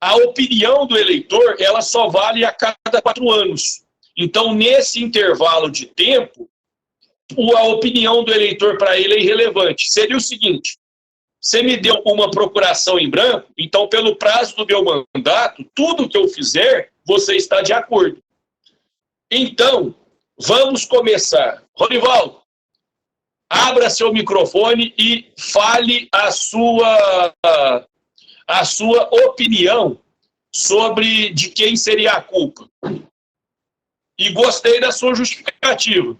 a opinião do eleitor ela só vale a cada 4 anos. Então, nesse intervalo de tempo, a opinião do eleitor para ele é irrelevante. Seria o seguinte: você me deu uma procuração em branco, então, pelo prazo do meu mandato, tudo que eu fizer, você está de acordo. Então, vamos começar. Ronivaldo, abra seu microfone e fale a sua opinião sobre de quem seria a culpa. E gostei da sua justificativa.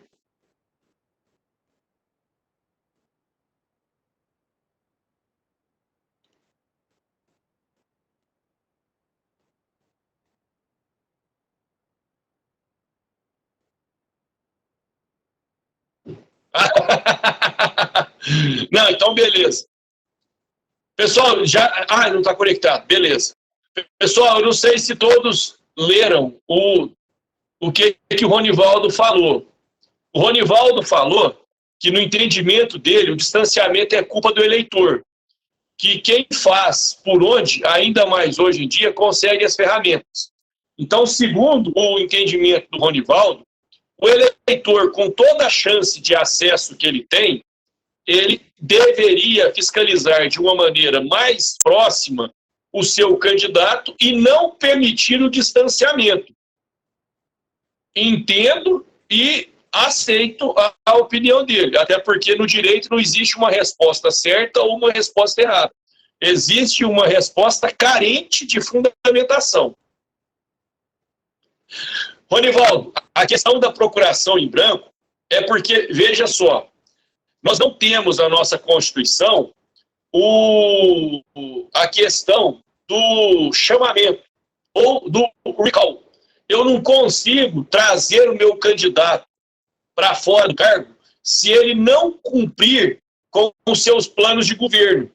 Não, então beleza. Pessoal, já... Ah, não está conectado. Beleza. Pessoal, eu não sei se todos leram o que o Ronivaldo falou. O Ronivaldo falou que, no entendimento dele, o distanciamento é culpa do eleitor. Que quem faz por onde, ainda mais hoje em dia, consegue as ferramentas. Então, segundo o entendimento do Ronivaldo, o eleitor, com toda a chance de acesso que ele tem, ele deveria fiscalizar de uma maneira mais próxima o seu candidato e não permitir o distanciamento. Entendo e aceito a opinião dele, até porque no direito não existe uma resposta certa ou uma resposta errada. Existe uma resposta carente de fundamentação. Ronivaldo, a questão da procuração em branco é porque, veja só, nós não temos na nossa Constituição a questão do chamamento ou do recall. Eu não consigo trazer o meu candidato para fora do cargo se ele não cumprir com os seus planos de governo.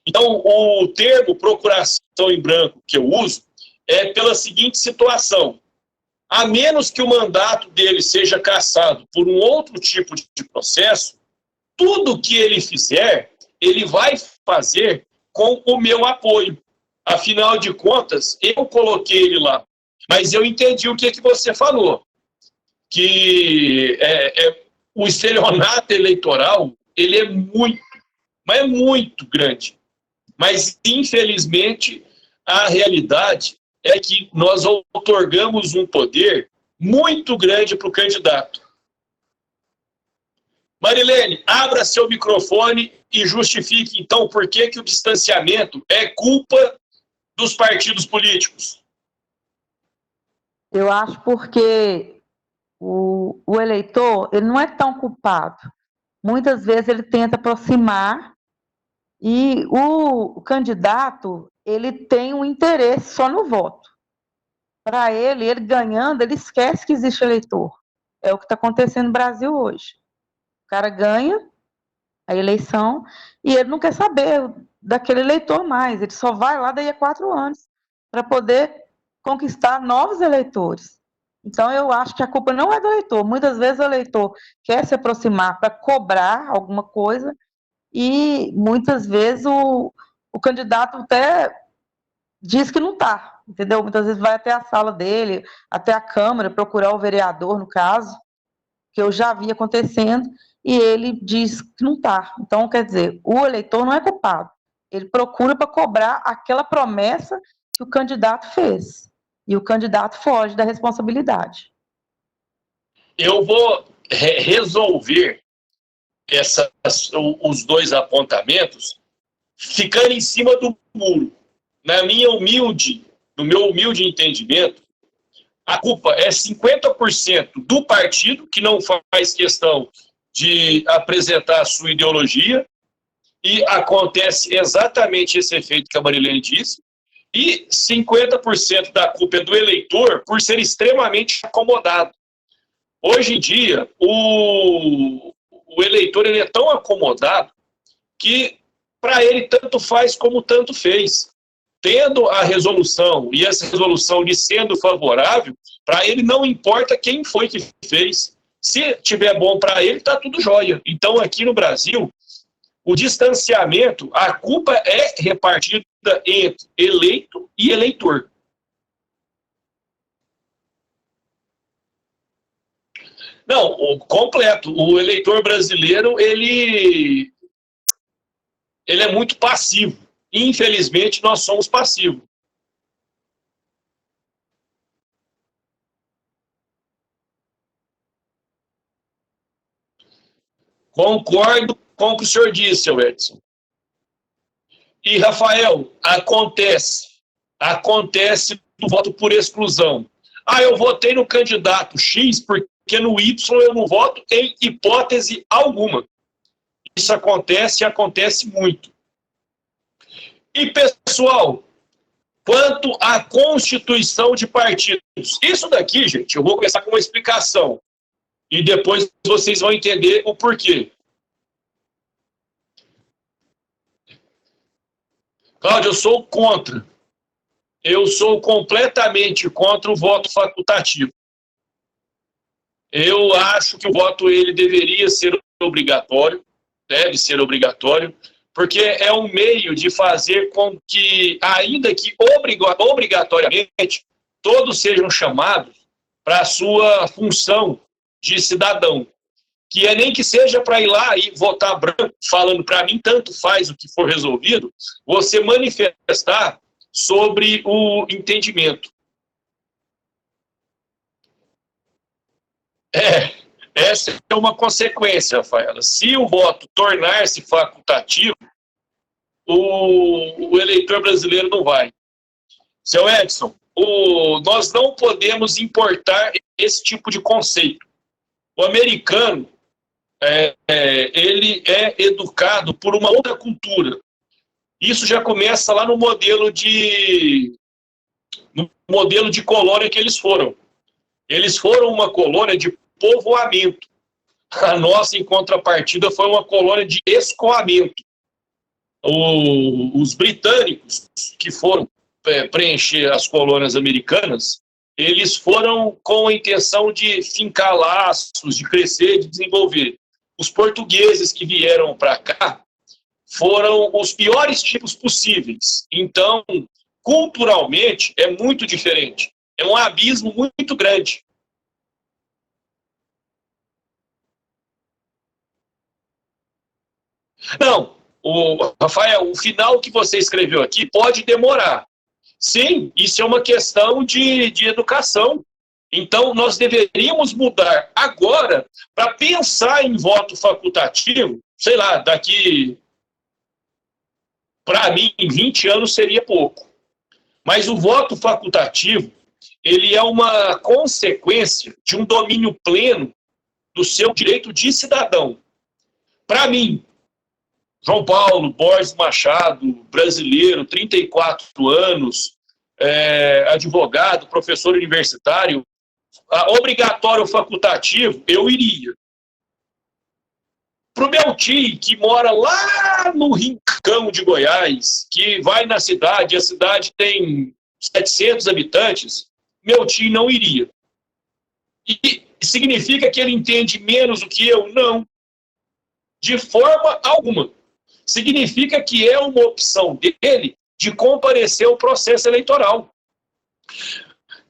Então, o termo procuração em branco que eu uso é pela seguinte situação: a menos que o mandato dele seja cassado por um outro tipo de processo, tudo que ele fizer, ele vai fazer com o meu apoio. Afinal de contas, eu coloquei ele lá. Mas eu entendi o que você falou, que o estelionato eleitoral, ele é muito, mas é muito grande. Mas, infelizmente, a realidade é que nós outorgamos um poder muito grande para o candidato. Marilene, abra seu microfone e justifique, então, por que o distanciamento é culpa dos partidos políticos. Eu acho porque o eleitor, ele não é tão culpado. Muitas vezes ele tenta aproximar e o candidato, ele tem um interesse só no voto. Para ele ganhando, ele esquece que existe eleitor. É o que está acontecendo no Brasil hoje. O cara ganha a eleição e ele não quer saber daquele eleitor mais. Ele só vai lá daí a 4 anos para poder conquistar novos eleitores. Então, eu acho que a culpa não é do eleitor. Muitas vezes o eleitor quer se aproximar para cobrar alguma coisa e muitas vezes o candidato até diz que não está, entendeu? Muitas vezes vai até a sala dele, até a Câmara, procurar o vereador, no caso, que eu já vi acontecendo, e ele diz que não está. Então, quer dizer, o eleitor não é culpado. Ele procura para cobrar aquela promessa que o candidato fez. E o candidato foge da responsabilidade. Eu vou resolver os dois apontamentos ficando em cima do muro. No meu humilde entendimento, a culpa é 50% do partido, que não faz questão de apresentar a sua ideologia, e acontece exatamente esse efeito que a Marilene disse, e 50% da culpa é do eleitor por ser extremamente acomodado. Hoje em dia, o eleitor ele é tão acomodado que para ele tanto faz como tanto fez. Tendo a resolução e essa resolução lhe sendo favorável, para ele não importa quem foi que fez. Se tiver bom para ele, está tudo jóia. Então, aqui no Brasil, o distanciamento, a culpa é repartida entre eleito e eleitor. Não, o completo. O eleitor brasileiro, ele é muito passivo. Infelizmente, nós somos passivos. Concordo com o que o senhor disse, seu Edson. E, Rafael, acontece do voto por exclusão. Eu votei no candidato X porque no Y eu não voto em hipótese alguma. Isso acontece e acontece muito. E, pessoal, quanto à constituição de partidos, isso daqui, gente, eu vou começar com uma explicação. E depois vocês vão entender o porquê. Cláudio, eu sou contra. Eu sou completamente contra o voto facultativo. Eu acho que o voto ele deveria ser obrigatório, deve ser obrigatório, porque é um meio de fazer com que, ainda que obrigatoriamente, todos sejam chamados para a sua função de cidadão, que é nem que seja para ir lá e votar branco, falando para mim, tanto faz o que for resolvido, você manifestar sobre o entendimento. Essa é uma consequência, Rafaela. Se o voto tornar-se facultativo, o eleitor brasileiro não vai. Seu Edson, nós não podemos importar esse tipo de conceito. O americano, ele é educado por uma outra cultura. Isso já começa lá no modelo de colônia que eles foram. Eles foram uma colônia de povoamento. A nossa, em contrapartida, foi uma colônia de escoamento. Os britânicos que foram preencher as colônias americanas, eles foram com a intenção de fincar laços, de crescer, de desenvolver. Os portugueses que vieram para cá foram os piores tipos possíveis. Então, culturalmente, é muito diferente. É um abismo muito grande. Não, Rafael, o final que você escreveu aqui pode demorar. Sim, isso é uma questão de educação. Então, nós deveríamos mudar agora para pensar em voto facultativo, sei lá, daqui, para mim, 20 anos seria pouco. Mas o voto facultativo, ele é uma consequência de um domínio pleno do seu direito de cidadão. Para mim, João Paulo Borges Machado, brasileiro, 34 anos, advogado, professor universitário, obrigatório facultativo, eu iria. Para o meu tio, que mora lá no rincão de Goiás, que vai na cidade, a cidade tem 700 habitantes, meu tio não iria. E significa que ele entende menos do que eu? Não. De forma alguma. Significa que é uma opção dele de comparecer ao processo eleitoral.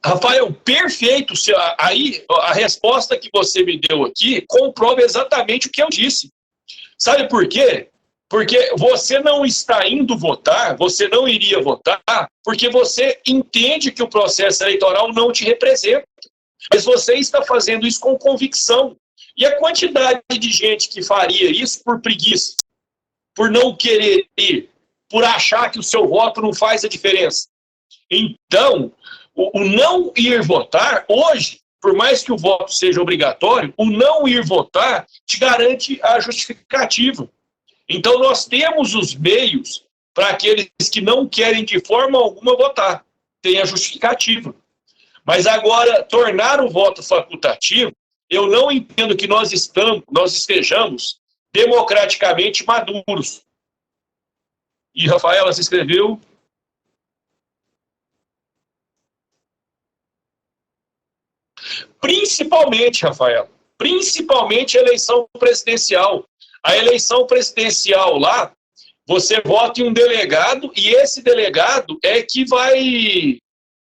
Rafael, perfeito. Aí a resposta que você me deu aqui comprova exatamente o que eu disse. Sabe por quê? Porque você não está indo votar, você não iria votar, porque você entende que o processo eleitoral não te representa. Mas você está fazendo isso com convicção. E a quantidade de gente que faria isso por preguiça, por não querer ir, por achar que o seu voto não faz a diferença. Então, o não ir votar, hoje, por mais que o voto seja obrigatório, o não ir votar te garante a justificativa. Então, nós temos os meios para aqueles que não querem de forma alguma votar. Tem a justificativa. Mas agora, tornar o voto facultativo, eu não entendo que nós estejamos democraticamente maduros. E Rafaela se escreveu. Principalmente, Rafaela, principalmente a eleição presidencial. A eleição presidencial lá, você vota em um delegado e esse delegado é que vai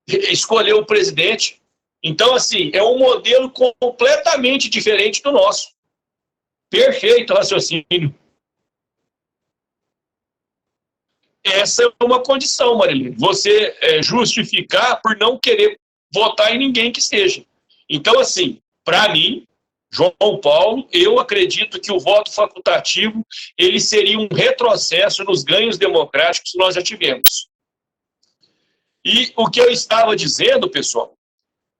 escolher o presidente. Então, assim, é um modelo completamente diferente do nosso. Perfeito raciocínio. Essa é uma condição, Marilene. Você justificar por não querer votar em ninguém que seja. Então, assim, para mim, João Paulo, eu acredito que o voto facultativo ele seria um retrocesso nos ganhos democráticos que nós já tivemos. E o que eu estava dizendo, pessoal,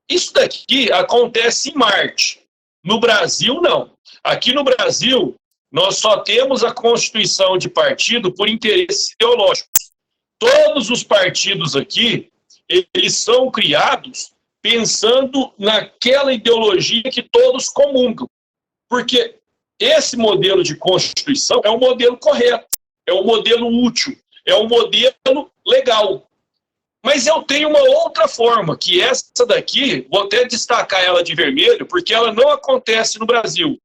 isso daqui acontece em Marte. No Brasil, não. Aqui no Brasil, nós só temos a constituição de partido por interesses ideológicos. Todos os partidos aqui, eles são criados pensando naquela ideologia que todos comungam. Porque esse modelo de Constituição é um modelo correto, é um modelo útil, é um modelo legal. Mas eu tenho uma outra forma, que essa daqui, vou até destacar ela de vermelho, porque ela não acontece no Brasil,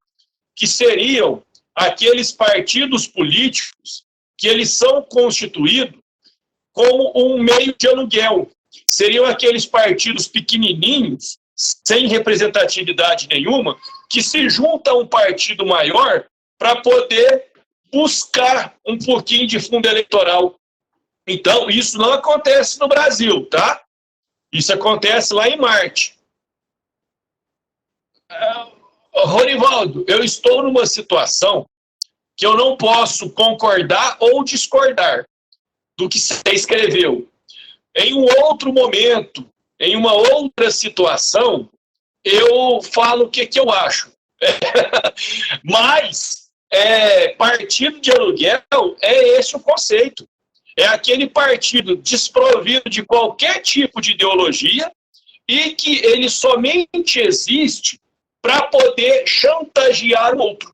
que seriam aqueles partidos políticos que eles são constituídos como um meio de aluguel. Seriam aqueles partidos pequenininhos, sem representatividade nenhuma, que se juntam a um partido maior para poder buscar um pouquinho de fundo eleitoral. Então, isso não acontece no Brasil, tá? Isso acontece lá em Marte. Ronivaldo, eu estou numa situação que eu não posso concordar ou discordar do que você escreveu. Em um outro momento, em uma outra situação, eu falo o que eu acho. Mas, partido de aluguel é esse o conceito. É aquele partido desprovido de qualquer tipo de ideologia e que ele somente existe para poder chantagear o outro.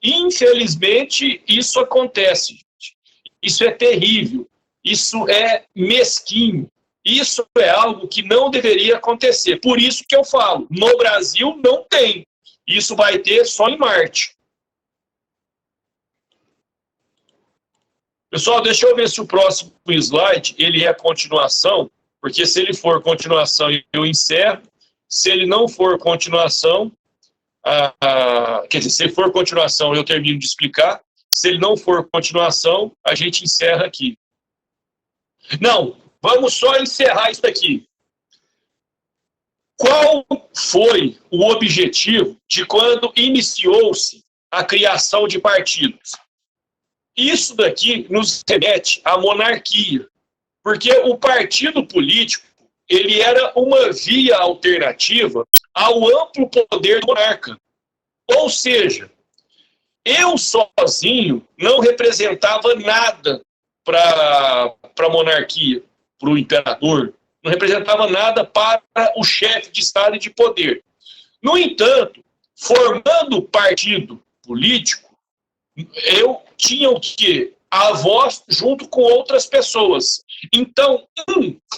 Infelizmente, isso acontece, gente. Isso é terrível. Isso é mesquinho. Isso é algo que não deveria acontecer. Por isso que eu falo, no Brasil não tem. Isso vai ter só em Marte. Pessoal, deixa eu ver se o próximo slide ele é a continuação, porque se ele for continuação, eu encerro. Se ele não for continuação, quer dizer, se ele for continuação, eu termino de explicar. Se ele não for continuação, a gente encerra aqui. Não, vamos só encerrar isso daqui. Qual foi o objetivo de quando iniciou-se a criação de partidos? Isso daqui nos remete à monarquia, porque o partido político ele era uma via alternativa ao amplo poder do monarca. Ou seja, eu sozinho não representava nada para a monarquia, para o imperador, não representava nada para o chefe de Estado e de poder. No entanto, formando partido político, eu tinha o quê? A voz junto com outras pessoas. Então,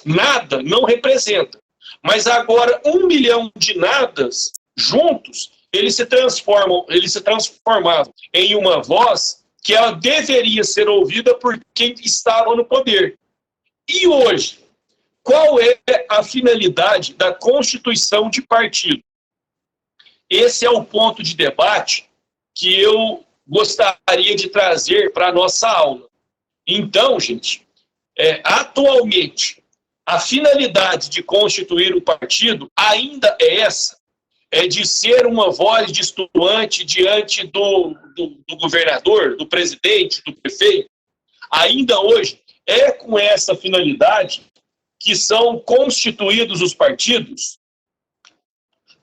nada não representa. Mas agora 1 milhão de nadas juntos, eles se transformavam em uma voz que ela deveria ser ouvida por quem estava no poder. E hoje, qual é a finalidade da constituição de partido? Esse é o ponto de debate que eu gostaria de trazer para a nossa aula. Então, gente, atualmente, a finalidade de constituir um partido ainda é essa, é de ser uma voz distoante diante do governador, do presidente, do prefeito. Ainda hoje, é com essa finalidade que são constituídos os partidos?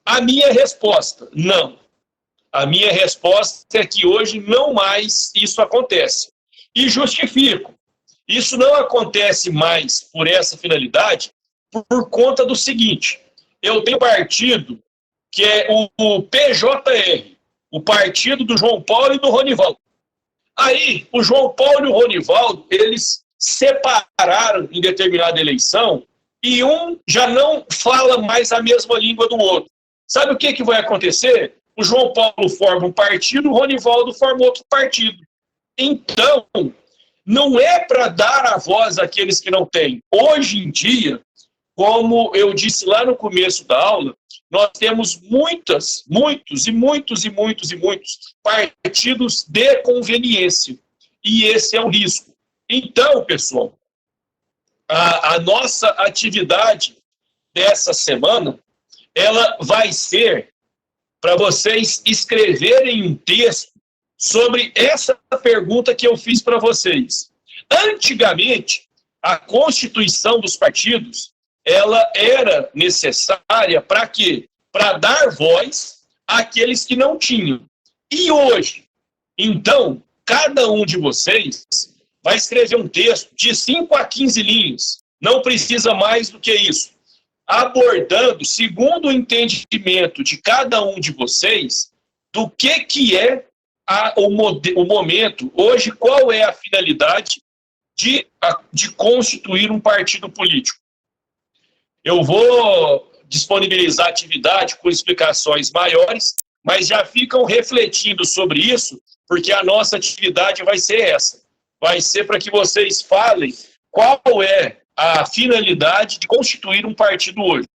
A minha resposta, não. A minha resposta é que hoje não mais isso acontece. E justifico. Isso não acontece mais por essa finalidade por conta do seguinte: eu tenho partido que é o PJR, o partido do João Paulo e do Ronivaldo. Aí, o João Paulo e o Ronivaldo, eles separaram em determinada eleição e um já não fala mais a mesma língua do outro. Sabe o que vai acontecer? O João Paulo forma um partido, o Ronivaldo forma outro partido. Então, não é para dar a voz àqueles que não têm. Hoje em dia, como eu disse lá no começo da aula, nós temos muitos partidos de conveniência. E esse é o risco. Então, pessoal, a nossa atividade dessa semana, ela vai ser para vocês escreverem um texto sobre essa pergunta que eu fiz para vocês. Antigamente, a constituição dos partidos, ela era necessária para quê? Para dar voz àqueles que não tinham. E hoje, então, cada um de vocês vai escrever um texto de 5 a 15 linhas, não precisa mais do que isso, abordando, segundo o entendimento de cada um de vocês, do que é o momento, hoje, qual é a finalidade de constituir um partido político. Eu vou disponibilizar a atividade com explicações maiores, mas já ficam refletindo sobre isso, porque a nossa atividade vai ser essa. Vai ser para que vocês falem qual é a finalidade de constituir um partido hoje.